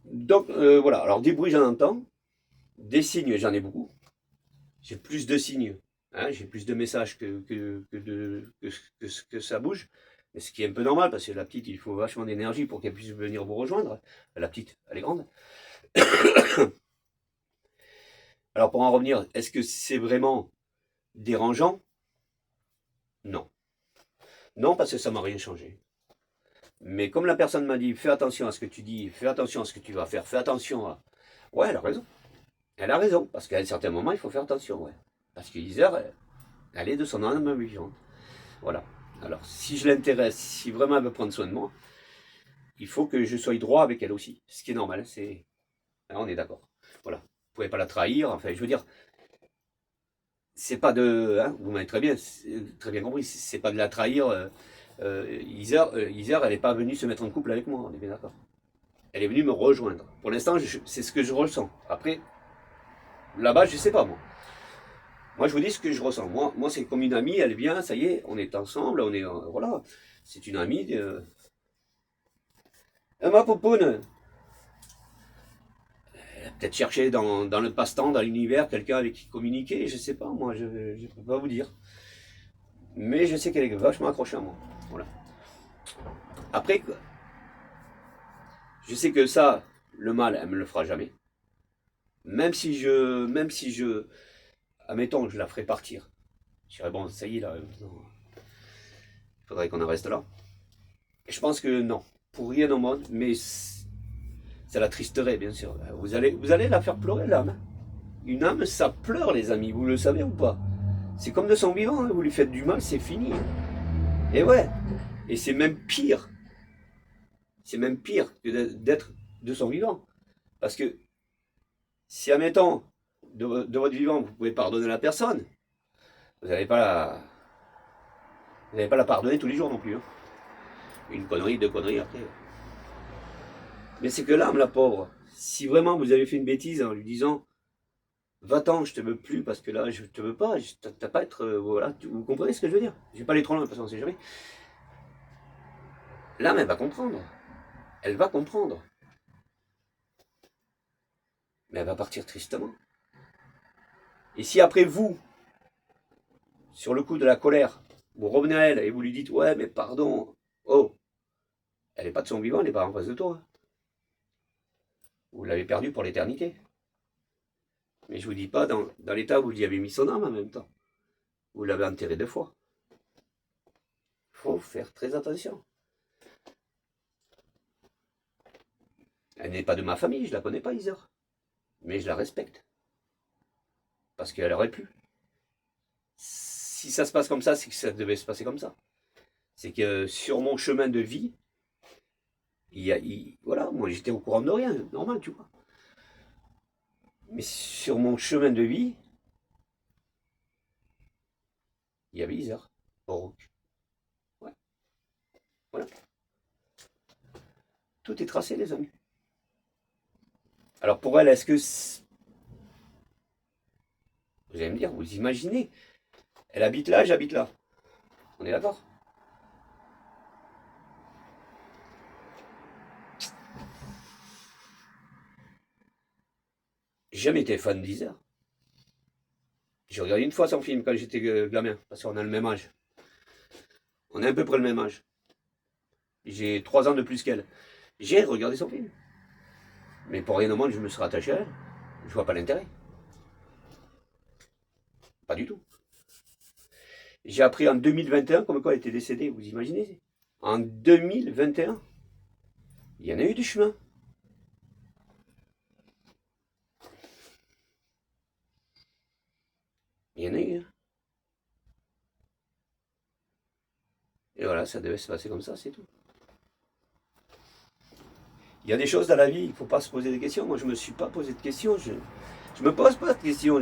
Donc, voilà. Alors, des bruits, j'en entends. Des signes, j'en ai beaucoup. J'ai plus de signes. Hein, j'ai plus de messages que ça bouge. Mais ce qui est un peu normal, parce que la petite, il faut vachement d'énergie pour qu'elle puisse venir vous rejoindre. La petite, elle est grande. Alors pour en revenir, est-ce que c'est vraiment dérangeant? Non. Non, parce que ça m'a rien changé. Mais comme la personne m'a dit, fais attention à ce que tu dis, fais attention à ce que tu vas faire, fais attention à... Ouais, elle a raison. Elle a raison, parce qu'à un certain moment, il faut faire attention, ouais. Parce que Heather, elle est de son âme vivante. Voilà. Alors, si je l'intéresse, si vraiment elle veut prendre soin de moi, il faut que je sois droit avec elle aussi. Ce qui est normal, c'est... On est d'accord. Voilà. Vous ne pouvez pas la trahir. Enfin, je veux dire, c'est pas de... Hein, vous m'avez très bien compris, c'est pas de la trahir. Heather, elle n'est pas venue se mettre en couple avec moi, on est bien d'accord. Elle est venue me rejoindre. Pour l'instant, c'est ce que je ressens. Après, là-bas, je ne sais pas, moi. Moi, je vous dis ce que je ressens. Moi c'est comme une amie, elle vient, ça y est, on est ensemble, on est... voilà, c'est une amie. Ma poupoune, elle a peut-être cherché dans le passe-temps, dans l'univers, quelqu'un avec qui communiquer, je ne sais pas, moi, je ne peux pas vous dire. Mais je sais qu'elle est vachement accrochée à moi. Voilà. Après, je sais que ça, le mal, elle me le fera jamais. Même si je, admettons, je la ferai partir. Je dirais, bon, ça y est, là, il faudrait qu'on en reste là. Et je pense que non, pour rien au monde, mais ça la tristerait, bien sûr. Vous allez la faire pleurer, l'âme. Une âme, ça pleure, les amis, vous le savez ou pas? C'est comme de son vivant, hein. Vous lui faites du mal, c'est fini. Et ouais, et c'est même pire. C'est même pire que d'être de son vivant. Parce que si, admettons, de votre vivant, vous pouvez pardonner la personne, vous n'allez pas la pardonner tous les jours non plus. Hein. Une connerie, deux conneries après. Mais c'est que l'âme, la pauvre, si vraiment vous avez fait une bêtise en lui disant va-t'en, je te veux plus parce que là je te veux pas, t'as pas à être. Voilà, vous comprenez ce que je veux dire? Je vais pas aller trop loin, de toute façon, on sait jamais. L'âme, elle va comprendre. Elle va comprendre. Mais elle va partir tristement. Et si après vous, sur le coup de la colère, vous revenez à elle et vous lui dites ouais, mais pardon, oh, elle n'est pas de son vivant, elle n'est pas en face de toi. Vous l'avez perdue pour l'éternité. Mais je vous dis pas dans l'état où vous y avez mis son âme en même temps. Vous l'avez enterrée 2 fois. Il faut faire très attention. Elle n'est pas de ma famille, je la connais pas, Isère. Mais je la respecte. Parce qu'elle aurait pu. Si ça se passe comme ça, c'est que ça devait se passer comme ça. C'est que sur mon chemin de vie, voilà, moi j'étais au courant de rien, normal, tu vois. Mais sur mon chemin de vie, il y avait Isère. Oh, ouais, voilà. Tout est tracé, les amis. Alors pour elle, est-ce que... Vous allez me dire, vous imaginez, elle habite là, j'habite là. On est d'accord? J'ai jamais été fan d'Isère. J'ai regardé une fois son film quand j'étais gamin, parce qu'on a le même âge. On a à peu près le même âge. J'ai 3 ans de plus qu'elle. J'ai regardé son film. Mais pour rien au monde, je me serais attaché à elle. Je vois pas l'intérêt. Pas du tout. J'ai appris en 2021 comme quoi elle était décédée, vous imaginez? En 2021, il y en a eu du chemin. Il y en a eu. Et voilà, ça devait se passer comme ça, c'est tout. Il y a des choses dans la vie, il ne faut pas se poser des questions. Moi, je ne me suis pas posé de questions. Je ne me pose pas de questions.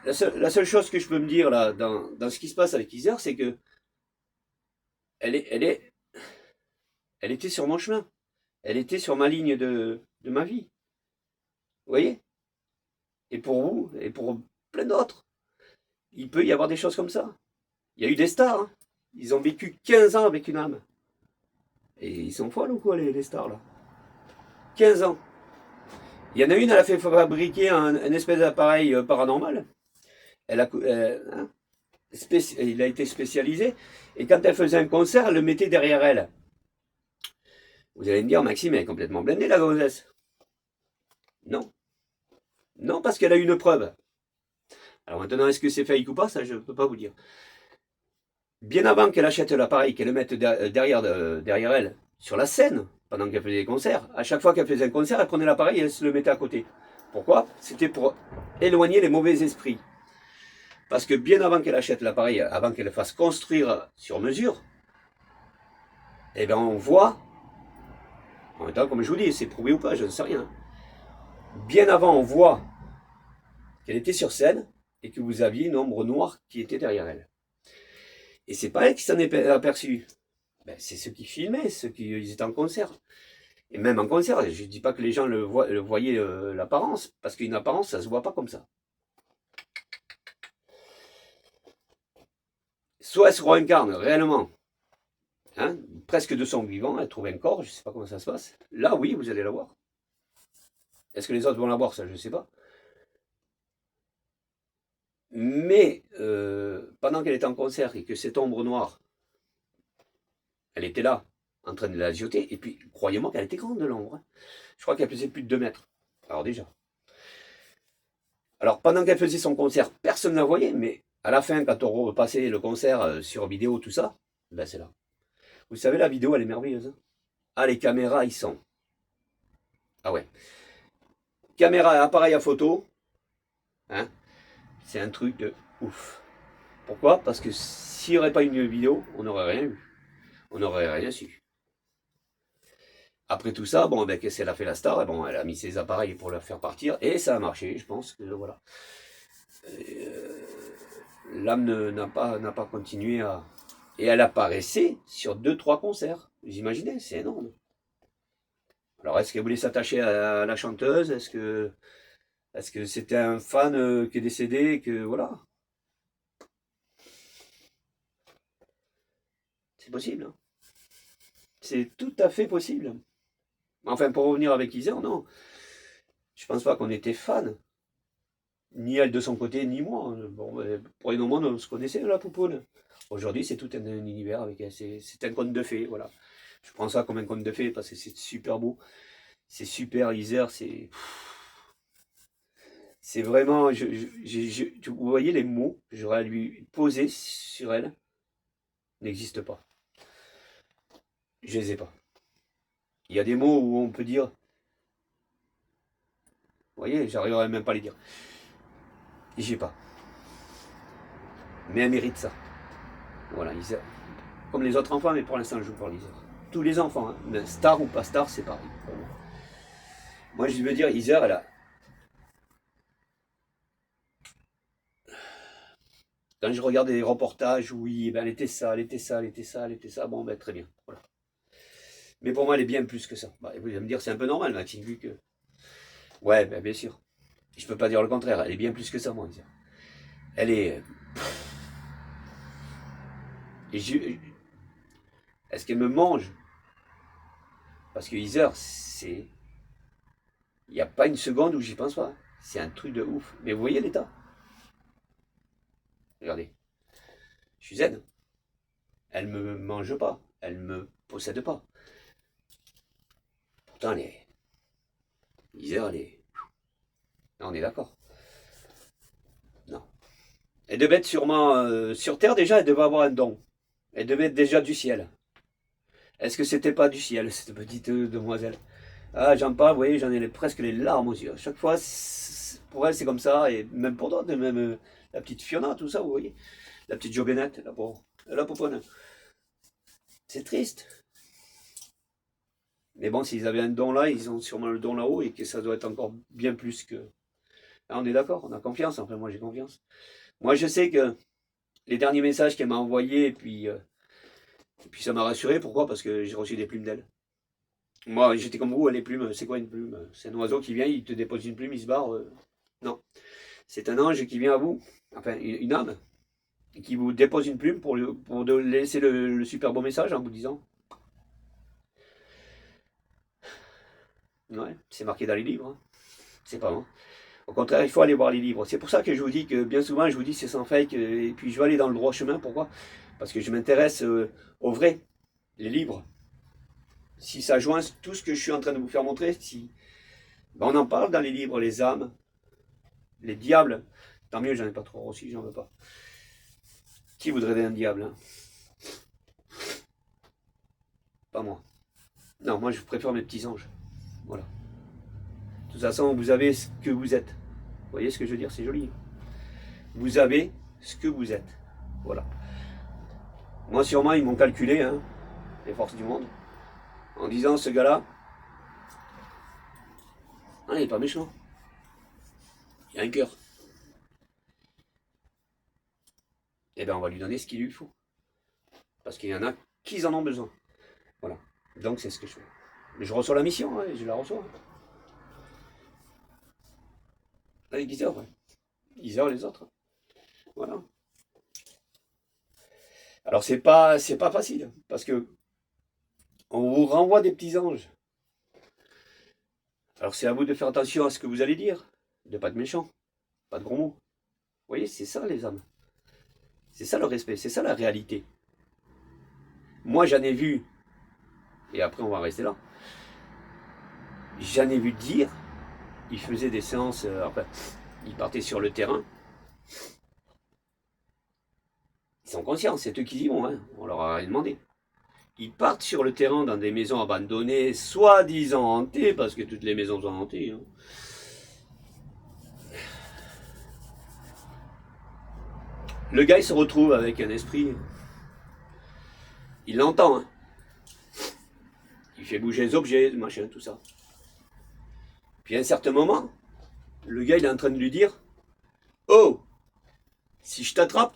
La seule chose que je peux me dire là, dans ce qui se passe avec Isère, c'est que elle était sur mon chemin. Elle était sur ma ligne de ma vie. Vous voyez? Et pour vous, et pour plein d'autres, il peut y avoir des choses comme ça. Il y a eu des stars. Hein. Ils ont vécu 15 ans avec une âme. Et ils sont folles ou quoi, les stars là? 15 ans. Il y en a une, elle a fait fabriquer un espèce d'appareil paranormal. Hein, il a été spécialisé. Et quand elle faisait un concert, elle le mettait derrière elle. Vous allez me dire, Maxime, elle est complètement blindée, la gonzesse. Non. Non, parce qu'elle a une preuve. Alors maintenant, est-ce que c'est fake ou pas? Ça, je ne peux pas vous dire. Bien avant qu'elle achète l'appareil, qu'elle le mette derrière elle, sur la scène, pendant qu'elle faisait des concerts, à chaque fois qu'elle faisait un concert, elle prenait l'appareil et elle se le mettait à côté. Pourquoi? C'était pour éloigner les mauvais esprits. Parce que bien avant qu'elle achète l'appareil, avant qu'elle le fasse construire sur mesure, eh bien on voit, en même temps, comme je vous dis, c'est prouvé ou pas, je ne sais rien. Bien avant, on voit qu'elle était sur scène et que vous aviez une ombre noire qui était derrière elle. Et c'est pas elle qui s'en est aperçue. Ben, c'est ceux qui filmaient, ceux qui étaient en concert. Et même en concert, je ne dis pas que les gens le voyaient l'apparence, parce qu'une apparence, ça ne se voit pas comme ça. Soit elle se réincarne réellement, hein, presque de son vivant, elle trouve un corps, je ne sais pas comment ça se passe. Là, oui, vous allez la voir. Est-ce que les autres vont la voir? Ça, je ne sais pas. Mais pendant qu'elle était en concert et que cette ombre noire, elle était là, en train de la zioter, et puis croyez-moi qu'elle était grande, l'ombre. Hein. Je crois qu'elle faisait plus de 2 mètres. Alors déjà. Alors pendant qu'elle faisait son concert, personne ne la voyait, mais à la fin, quand on repassait le concert sur vidéo, tout ça, ben c'est là. Vous savez, la vidéo, elle est merveilleuse. Hein. Ah, les caméras, ils sont. Ah ouais. Caméra, appareil à photo. Hein, c'est un truc de... ouf. Pourquoi? Parce que s'il n'y aurait pas une vidéo, on n'aurait rien eu. On n'aurait rien su. Après tout ça, bon, ben, qu'est-ce qu'elle a fait la star? Bon, elle a mis ses appareils pour la faire partir, et ça a marché, je pense que voilà. L'âme n'a pas continué à... Et elle apparaissait sur 2-3 concerts. Vous imaginez? C'est énorme. Alors, est-ce qu'elle voulait s'attacher à la chanteuse? Est-ce que c'était un fan qui est décédé? Que voilà. C'est possible. Hein. C'est tout à fait possible. Enfin, pour revenir avec Isère, non. Je pense pas qu'on était fan. Ni elle de son côté, ni moi. Bon, pour une moment, on se connaissait, la poupoune. Aujourd'hui, c'est tout un univers avec elle. C'est un conte de fées, voilà. Je prends ça comme un conte de fées parce que c'est super beau. C'est super, Isère, c'est... C'est vraiment... vous voyez, les mots que j'aurais à lui poser sur elle n'existent pas. Je les ai pas. Il y a des mots où on peut dire... Vous voyez, j'arriverai même pas à les dire. J'ai pas. Mais elle mérite ça. Voilà, Isère. Comme les autres enfants, mais pour l'instant, je vous parle d'Isère. Tous les enfants, hein. Star ou pas star, c'est pareil. Moi, je veux dire, Isère, elle a... Quand je regarde des reportages, oui, ben, elle était ça, elle était ça, elle était ça, elle était ça, bon, ben, très bien. Voilà. Mais pour moi, elle est bien plus que ça. Bah, vous allez me dire, c'est un peu normal, Maxime, vu que... Ouais, ben, bien sûr. Je peux pas dire le contraire, elle est bien plus que ça, moi, Isère. Elle est... Et est-ce qu'elle me mange? Parce que Isère, c'est... Il n'y a pas une seconde où j'y pense pas. C'est un truc de ouf. Mais vous voyez l'état? Regardez. Je suis zen. Elle me mange pas. Elle me possède pas. Pourtant, elle est... Isère, elle est... On est d'accord. Non. Elle devait être sûrement... sur Terre, déjà, elle devait avoir un don. Elle devait être déjà du ciel. Est-ce que c'était pas du ciel, cette petite demoiselle? Ah, j'en parle, vous voyez, j'en ai presque les larmes aux yeux. À chaque fois, pour elle, c'est comme ça. Et même pour d'autres, même la petite Fiona, tout ça, vous voyez. La petite Jobénette, la pouponne. C'est triste. Mais bon, s'ils avaient un don là, ils ont sûrement le don là-haut et que ça doit être encore bien plus que... Ah, on est d'accord, on a confiance, enfin moi j'ai confiance. Moi je sais que les derniers messages qu'elle m'a envoyés, et puis ça m'a rassuré, pourquoi? Parce que j'ai reçu des plumes d'elle. Moi j'étais comme vous, les plumes, c'est quoi une plume? C'est un oiseau qui vient, il te dépose une plume, il se barre. Non, c'est un ange qui vient à vous, enfin une âme, et qui vous dépose une plume pour laisser le super beau message en vous disant... Ouais, c'est marqué dans les livres, hein. C'est pas moi. Au contraire, il faut aller voir les livres. C'est pour ça que je vous dis que bien souvent, je vous dis c'est sans fake, et puis je vais aller dans le droit chemin. Pourquoi? Parce que je m'intéresse au vrai, les livres. Si ça joint tout ce que je suis en train de vous faire montrer, si ben, on en parle dans les livres, les âmes, les diables. Tant mieux, j'en ai pas trop aussi, j'en veux pas. Qui voudrait un diable, hein? Pas moi. Non, moi je préfère mes petits anges. Voilà. De toute façon, vous avez ce que vous êtes. Vous voyez ce que je veux dire? C'est joli. Vous avez ce que vous êtes. Voilà. Moi, sûrement, ils m'ont calculé, hein, les forces du monde, en disant, ce gars-là, ah, il n'est pas méchant. Il a un cœur. Eh bien, on va lui donner ce qu'il lui faut. Parce qu'il y en a qui en ont besoin. Voilà. Donc, c'est ce que je fais. Mais je reçois la mission, hein, je la reçois. Avec Isère, ouais. Isère, les autres. Voilà. Alors, c'est pas facile. Parce que on vous renvoie des petits anges. Alors, c'est à vous de faire attention à ce que vous allez dire. De pas être méchant. Pas de gros mots. Vous voyez, c'est ça, les âmes. C'est ça le respect. C'est ça la réalité. Moi, j'en ai vu, et après on va rester là, j'en ai vu dire, ils faisaient des séances, enfin, ils partaient sur le terrain, ils sont conscients, c'est eux qui y vont, hein, on leur a rien demandé. Ils partent sur le terrain dans des maisons abandonnées, soi-disant hantées, parce que toutes les maisons sont hantées. Hein. le gars il se retrouve avec un esprit, il l'entend, hein. Il fait bouger les objets, machin, tout ça. Puis à un certain moment, le gars il est en train de lui dire, oh, si je t'attrape,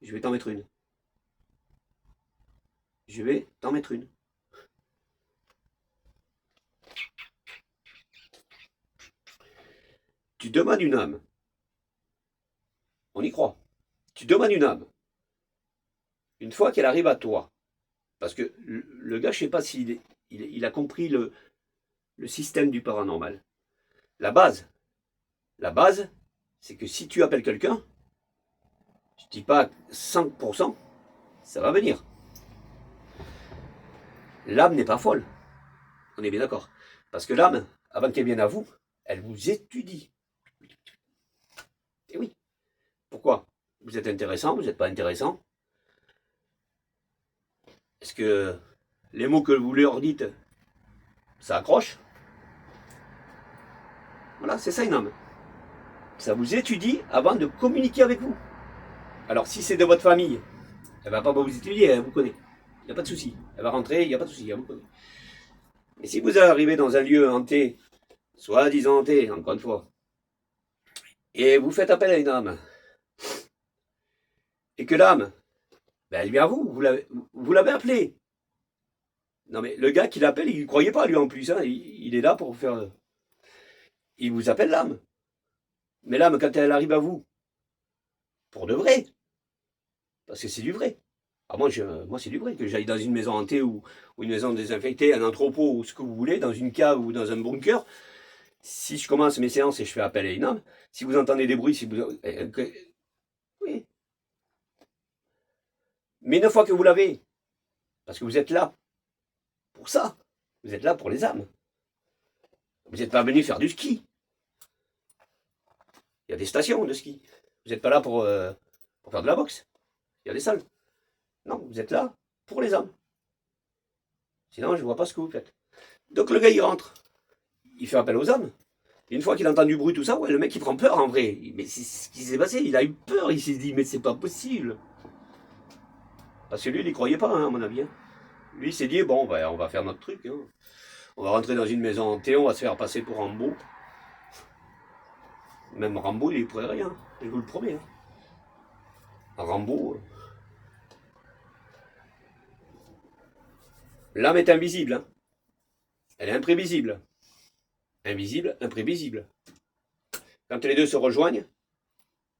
je vais t'en mettre une. Je vais t'en mettre une. Tu demandes une âme. On y croit. Tu demandes une âme. Une fois qu'elle arrive à toi, parce que le gars, je ne sais pas s'il il a compris le système du paranormal. La base, c'est que si tu appelles quelqu'un, je ne dis pas 5%, ça va venir. L'âme n'est pas folle. On est bien d'accord. Parce que l'âme, avant qu'elle vienne à vous, elle vous étudie. Et oui. Pourquoi? Vous êtes intéressant, vous n'êtes pas intéressant? Est-ce que les mots que vous leur dites, ça accroche? Voilà, c'est ça une âme. Ça vous étudie avant de communiquer avec vous. Alors si c'est de votre famille, elle ne va pas vous étudier, elle vous connaît. Il n'y a pas de souci. Elle va rentrer, il n'y a pas de souci, elle vous connaît. Mais si vous arrivez dans un lieu hanté, soi-disant hanté, encore une fois, et vous faites appel à une âme, et que l'âme, ben elle vient à vous, vous l'avez appelé. Non mais le gars qui l'appelle, il ne croyait pas lui en plus, hein, il est là pour faire... Il vous appelle l'âme. Mais l'âme, quand elle arrive à vous, pour de vrai, parce que c'est du vrai. Ah, moi c'est du vrai, que j'aille dans une maison hantée ou une maison désinfectée, un entrepôt ou ce que vous voulez, dans une cave ou dans un bunker. Si je commence mes séances et je fais appel à une âme, si vous entendez des bruits, si vous... oui. Mais une fois que vous l'avez, parce que vous êtes là pour ça, vous êtes là pour les âmes. Vous n'êtes pas venu faire du ski. Il y a des stations de ski. Vous n'êtes pas là pour faire de la boxe. Il y a des salles. Non, vous êtes là pour les âmes. Sinon, je ne vois pas ce que vous faites. Donc le gars, il rentre. Il fait appel aux âmes. Et une fois qu'il entend du bruit, tout ça, ouais, le mec, il prend peur en vrai. Mais c'est ce qui s'est passé. Il a eu peur. Il s'est dit, mais c'est pas possible. Parce que lui, il n'y croyait pas, hein, à mon avis. Hein. Lui, il s'est dit, bon, ben, on va faire notre truc. Hein. On va rentrer dans une maison hantée, on va se faire passer pour Rambo. Même Rambo, il est pour rien. Je vous le promets. Hein. Rambo... L'âme est invisible. Hein. Elle est imprévisible. Invisible, imprévisible. Quand les deux se rejoignent,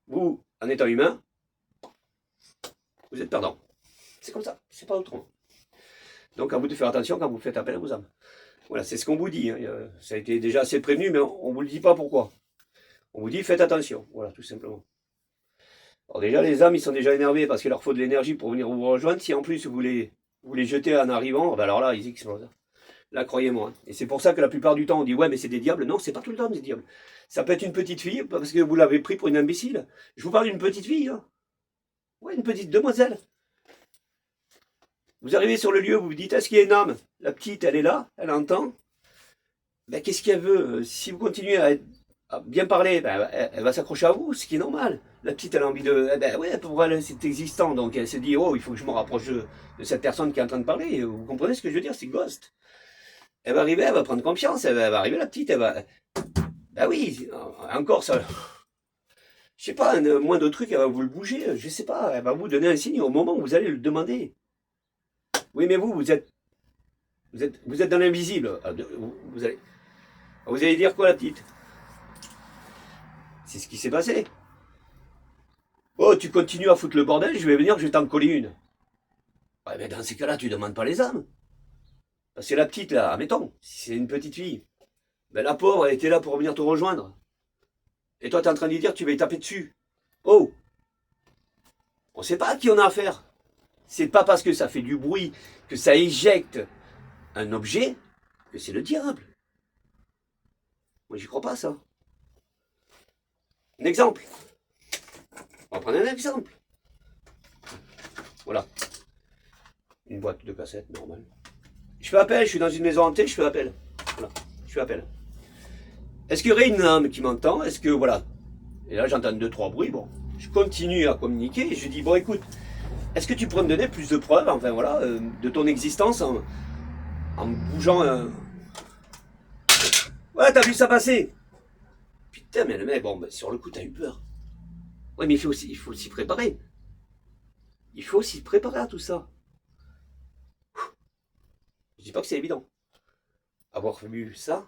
vous, en étant humain, vous êtes perdant. C'est comme ça, c'est pas autrement. Donc à vous de faire attention quand vous faites appel à vos âmes. Voilà, c'est ce qu'on vous dit. Hein. Ça a été déjà assez prévenu, mais on ne vous le dit pas pourquoi. On vous dit faites attention, voilà, tout simplement. Alors déjà, les âmes, ils sont déjà énervés parce qu'il leur faut de l'énergie pour venir vous rejoindre. Si en plus vous les jetez en arrivant, ben alors là, ils explosent. Là, croyez-moi. Hein. Et c'est pour ça que la plupart du temps, on dit ouais, mais c'est des diables. Non, c'est pas tout le temps des diables. Ça peut être une petite fille, parce que vous l'avez pris pour une imbécile. Je vous parle d'une petite fille. Hein. Ouais, une petite demoiselle. Vous arrivez sur le lieu, vous vous dites, est-ce qu'il y a une âme? La petite, elle est là, elle entend. Ben, qu'est-ce qu'elle veut? Si vous continuez à bien parler, ben, elle va s'accrocher à vous, ce qui est normal. La petite, elle a envie de... Ben ouais, pour elle, c'est existant. Donc elle se dit, oh, il faut que je me rapproche de cette personne qui est en train de parler. Vous comprenez ce que je veux dire? C'est Ghost. Elle va arriver, elle va prendre confiance. Elle va arriver, la petite, elle va... Ben oui, encore ça... Je sais pas, un moindre truc, elle va vous le bouger. Je sais pas, elle va vous donner un signe au moment où vous allez le demander. Oui, mais vous êtes dans l'invisible. Vous allez dire quoi, la petite? C'est ce qui s'est passé. Oh, tu continues à foutre le bordel, je vais venir, je vais t'en coller une. Ouais, mais dans ces cas-là, tu ne demandes pas les âmes. Parce que la petite, là, admettons, si c'est une petite fille, ben la pauvre, elle était là pour venir te rejoindre. Et toi, tu es en train de lui dire, tu vas y taper dessus. Oh! On ne sait pas à qui on a affaire. C'est pas parce que ça fait du bruit, que ça éjecte un objet, que c'est le diable. Moi, j'y crois pas, ça. Un exemple. On va prendre un exemple. Voilà. Une boîte de cassettes, normale. Je fais appel, je suis dans une maison hantée, je fais appel. Voilà, je fais appel. Est-ce qu'il y aurait une âme qui m'entend? Est-ce que, voilà. Et là, j'entends 2-3 bruits. Bon, je continue à communiquer et je dis, bon, écoute, est-ce que tu pourrais me donner plus de preuves, enfin voilà, de ton existence en bougeant Ouais, t'as vu ça passer? Putain, mais le mec, bon, ben, sur le coup, t'as eu peur. Ouais, mais il faut s'y préparer. Il faut s'y préparer à tout ça. Je dis pas que c'est évident. Avoir vu ça,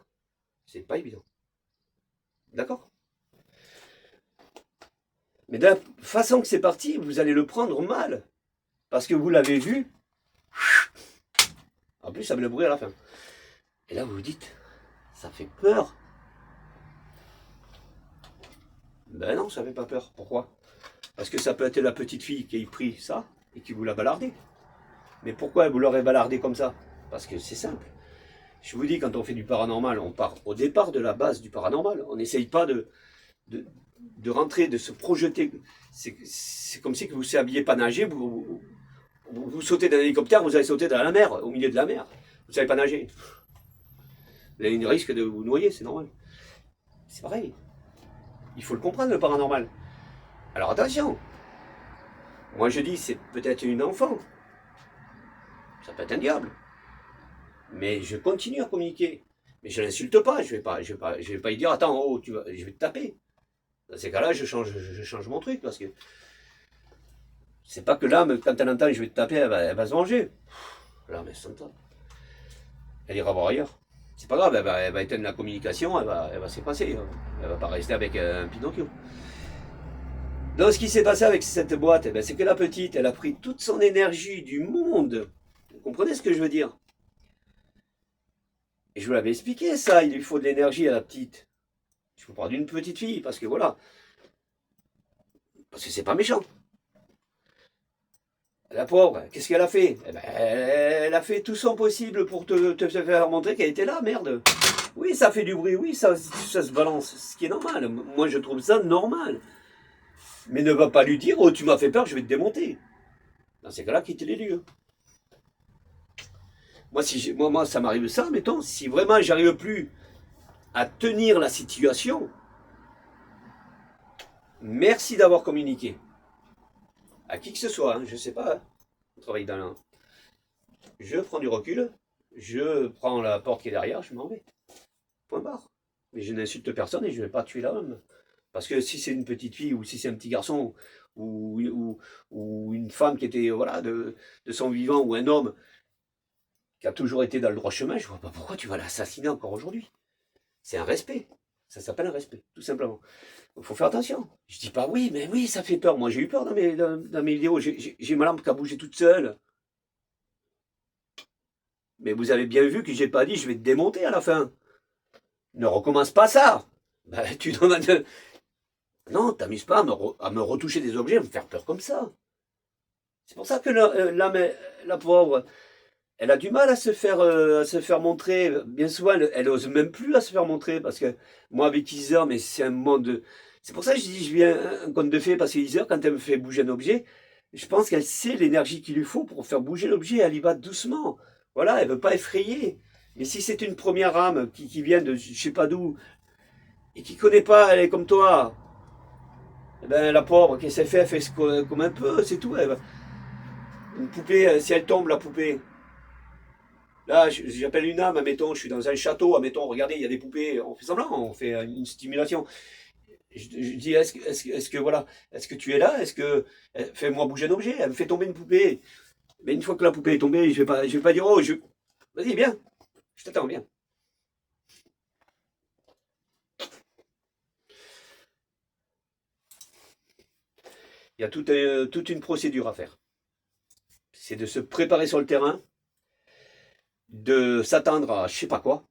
c'est pas évident. D'accord? Mais de la façon que c'est parti, vous allez le prendre mal. Parce que vous l'avez vu. En plus, ça met le bruit à la fin. Et là, vous vous dites, ça fait peur. Ben non, ça fait pas peur. Pourquoi? Parce que ça peut être la petite fille qui a pris ça et qui vous l'a balardé. Mais pourquoi vous l'aurez balardé comme ça? Parce que c'est simple. Je vous dis, quand on fait du paranormal, on part au départ de la base du paranormal. On n'essaye pas de rentrer, de se projeter. C'est comme si vous ne saviez pas nager, vous sautez d'un hélicoptère, vous allez sauter dans la mer, au milieu de la mer. Vous ne savez pas nager. Vous avez un risque de vous noyer, c'est normal. C'est pareil. Il faut le comprendre, le paranormal. Alors attention. Moi je dis, c'est peut-être une enfant. Ça peut être un diable. Mais je continue à communiquer. Mais je l'insulte pas. Je vais pas lui dire, attends, oh, je vais te taper. Dans ces cas-là, je change mon truc parce que c'est pas que l'âme, quand elle entend je vais te taper, elle va se venger. L'âme, elle s'entend. Elle ira voir ailleurs. C'est pas grave, elle va éteindre la communication, elle va s'effacer. Elle va pas rester avec un Pinocchio. Donc ce qui s'est passé avec cette boîte, c'est que la petite, elle a pris toute son énergie du monde. Vous comprenez ce que je veux dire? Et je vous l'avais expliqué ça, il lui faut de l'énergie à la petite. Je vous parle d'une petite fille, parce que voilà. Parce que c'est pas méchant. La pauvre, qu'est-ce qu'elle a fait? Elle a fait tout son possible pour te faire montrer qu'elle était là, merde. Oui, ça fait du bruit, oui, ça se balance, ce qui est normal. Moi, je trouve ça normal. Mais ne va pas lui dire, oh, tu m'as fait peur, je vais te démonter. Dans ces cas-là, quitte les lieux. Moi, ça m'arrive ça, mettons, si vraiment j'arrive plus à tenir la situation, merci d'avoir communiqué. À qui que ce soit, hein, je ne sais pas, hein, on travaille dans la... Je prends du recul, je prends la porte qui est derrière, je m'en vais. Point barre. Mais je n'insulte personne et je ne vais pas tuer l'homme. Parce que si c'est une petite fille ou si c'est un petit garçon ou une femme qui était voilà, de son vivant ou un homme qui a toujours été dans le droit chemin, je ne vois pas pourquoi tu vas l'assassiner encore aujourd'hui. C'est un respect. Ça s'appelle un respect, tout simplement. Il faut faire attention. Je dis pas oui, mais oui, ça fait peur. Moi, j'ai eu peur dans mes vidéos. J'ai ma lampe qui a bougé toute seule. Mais vous avez bien vu que j'ai pas dit je vais te démonter à la fin. Ne recommence pas ça. Ben, tu demandes... Non, t'amuses pas à me retoucher des objets, à me faire peur comme ça. C'est pour ça que la pauvre, elle a du mal à se faire montrer. Bien souvent, elle ose même plus à se faire montrer parce que moi, avec Heather, mais c'est un monde. C'est pour ça que je dis, je viens un conte de fées parce que Heather, quand elle me fait bouger un objet, je pense qu'elle sait l'énergie qu'il lui faut pour faire bouger l'objet. Elle y va doucement. Voilà, elle veut pas effrayer. Mais si c'est une première âme qui vient de je sais pas d'où et qui connaît pas, elle est comme toi. Eh ben, la pauvre, qu'est-ce qu'elle fait? Elle fait comme un peu, c'est tout. Une poupée, si elle tombe, la poupée. Là, j'appelle une âme, admettons, je suis dans un château, admettons, regardez, il y a des poupées, on fait semblant, on fait une stimulation. Je dis, est-ce que voilà, est-ce que tu es là? Est-ce que fais-moi bouger un objet? Elle me fait tomber une poupée. Mais une fois que la poupée est tombée, je vais pas dire, oh, vas-y, viens, je t'attends, viens. Il y a toute une procédure à faire. C'est de se préparer sur le terrain, de s'attendre à je sais pas quoi.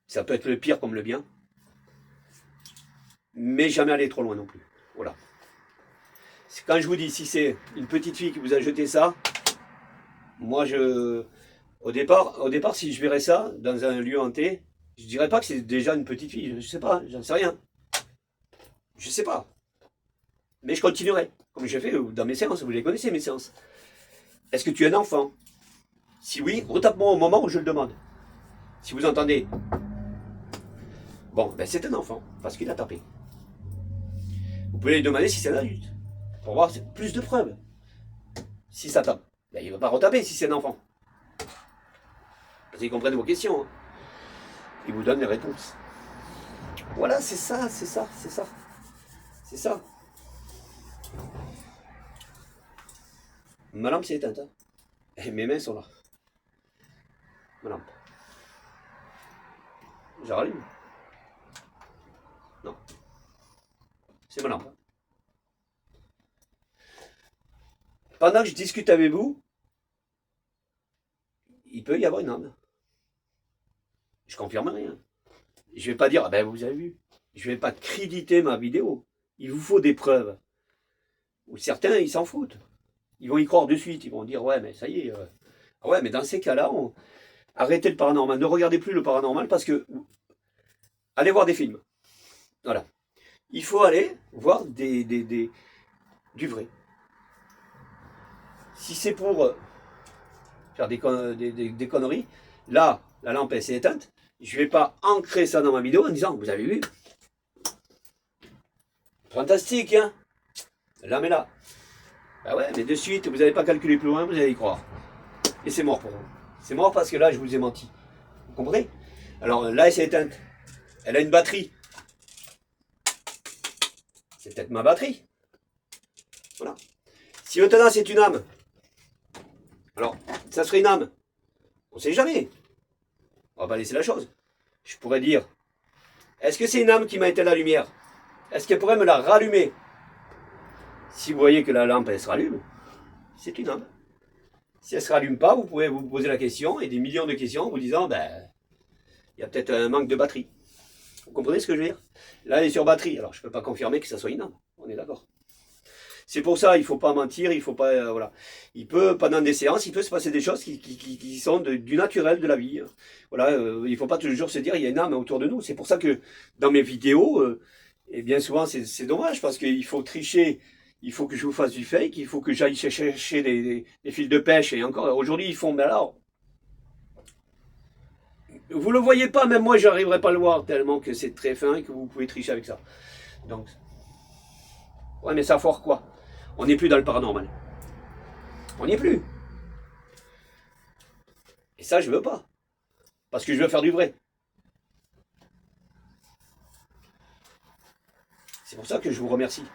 Ça peut être le pire comme le bien. Mais jamais aller trop loin non plus. Voilà. Quand je vous dis, si c'est une petite fille qui vous a jeté ça, moi au départ, si je verrais ça dans un lieu hanté, je dirais pas que c'est déjà une petite fille. Je sais pas, j'en sais rien. Je sais pas. Mais je continuerai. Comme j'ai fait dans mes séances, vous les connaissez mes séances. Est-ce que tu es un enfant? Si oui, retape-moi au moment où je le demande. Si vous entendez, bon, ben c'est un enfant, parce qu'il a tapé. Vous pouvez lui demander si c'est un adulte. Pour voir plus de preuves. Si ça tape, ben, il ne va pas retaper si c'est un enfant. Parce qu'ils comprennent vos questions. Hein. Ils vous donnent les réponses. Voilà, c'est ça, c'est ça, c'est ça. C'est ça. Ma lampe s'est éteinte. Hein. Et mes mains sont là. Ma lampe. Je rallume. Non. C'est ma lampe. Pendant que je discute avec vous, il peut y avoir une âme. Je confirme rien. Je ne vais pas dire, ah ben vous avez vu. Je ne vais pas créditer ma vidéo. Il vous faut des preuves. Ou certains, ils s'en foutent. Ils vont y croire de suite. Ils vont dire, ouais, mais ça y est. Ouais, mais dans ces cas-là, arrêtez le paranormal. Ne regardez plus le paranormal parce que... Allez voir des films. Voilà. Il faut aller voir du vrai. Si c'est pour faire des conneries, là, la lampe elle s'est éteinte. Je ne vais pas ancrer ça dans ma vidéo en disant, vous avez vu? Fantastique, hein? La lampe est là. Ben ouais, mais de suite, vous n'avez pas calculé plus loin, vous allez y croire. Et c'est mort pour vous. C'est mort parce que là, je vous ai menti. Vous comprenez? Alors là, elle s'est éteinte. Elle a une batterie. C'est peut-être ma batterie. Voilà. Si maintenant c'est une âme, alors ça serait une âme. On ne sait jamais. On va pas laisser la chose. Je pourrais dire, est-ce que c'est une âme qui m'a éteint la lumière? Est-ce qu'elle pourrait me la rallumer? Si vous voyez que la lampe elle se rallume, c'est une âme. Si elle ne se rallume pas, vous pouvez vous poser la question et des millions de questions en vous disant, ben, il y a peut-être un manque de batterie. Vous comprenez ce que je veux dire? Là, elle est sur batterie. Alors, je ne peux pas confirmer que ça soit une âme. On est d'accord. C'est pour ça, il ne faut pas mentir, il faut pas... voilà. Il peut, pendant des séances, il peut se passer des choses qui sont du naturel de la vie. Voilà, il ne faut pas toujours se dire, il y a une âme autour de nous. C'est pour ça que dans mes vidéos, et bien souvent, c'est dommage, parce qu'il faut tricher, il faut que je vous fasse du fake, il faut que j'aille chercher des fils de pêche, et encore, aujourd'hui, ils font... Mais alors, vous ne le voyez pas, même moi, je n'arriverai pas à le voir, tellement que c'est très fin et que vous pouvez tricher avec ça. Donc, ouais, mais ça foire quoi? On n'est plus dans le paranormal. On n'y est plus. Et ça, je veux pas. Parce que je veux faire du vrai. C'est pour ça que je vous remercie.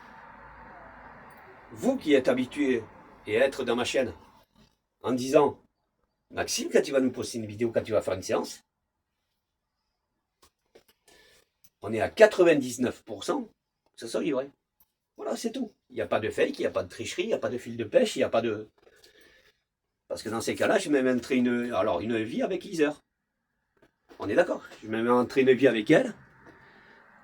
Vous qui êtes habitué et être dans ma chaîne en disant, Maxime, quand tu vas nous poster une vidéo, quand tu vas faire une séance, on est à 99% que ça soit du vrai. Voilà, c'est tout. Il n'y a pas de fake, il n'y a pas de tricherie, il n'y a pas de fil de pêche, il n'y a pas de... Parce que dans ces cas-là, je vais même entrer une vie avec Iser. On est d'accord. Je vais même entrer une vie avec elle.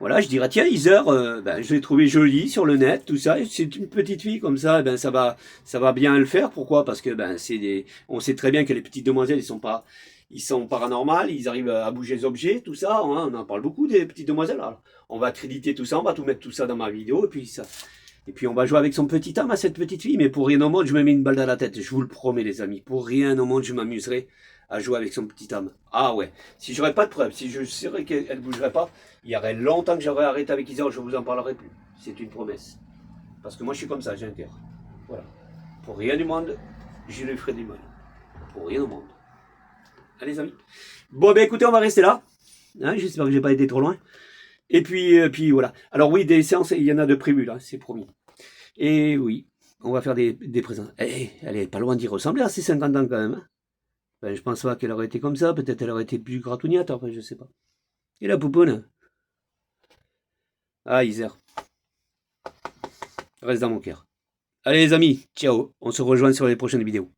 Voilà, je dirais, tiens, Iser, je l'ai trouvée jolie sur le net, tout ça. C'est une petite fille comme ça, ben ça va bien le faire. Pourquoi? Parce que on sait très bien que les petites demoiselles, ils sont paranormales, ils arrivent à bouger les objets, tout ça. Hein, on en parle beaucoup des petites demoiselles. Alors, on va créditer tout ça, on va tout mettre tout ça dans ma vidéo, et puis on va jouer avec son petit âme à cette petite fille. Mais pour rien au monde, je me mets une balle dans la tête. Je vous le promets, les amis. Pour rien au monde, je m'amuserai à jouer avec son petit âme. Ah ouais. Si j'aurais pas de preuves, si je saurais qu'elle ne bougerait pas, il y aurait longtemps que j'aurais arrêté avec Isor, je vous en parlerai plus. C'est une promesse. Parce que moi je suis comme ça, j'ai un cœur. Voilà. Pour rien du monde, je lui ferai du mal. Pour rien au monde. Allez les amis. Bon ben écoutez, on va rester là. Hein, j'espère que j'ai pas été trop loin. Et puis voilà. Alors oui, des séances, il y en a de prévues là, c'est promis. Et oui, on va faire des présents. Elle est pas loin d'y ressembler à ses 50 ans quand même. Hein. Ben, je pense pas qu'elle aurait été comme ça, peut-être elle aurait été plus gratougnate, enfin je sais pas. Et la pouponne? Ah, Iser. Reste dans mon cœur. Allez les amis, ciao, on se rejoint sur les prochaines vidéos.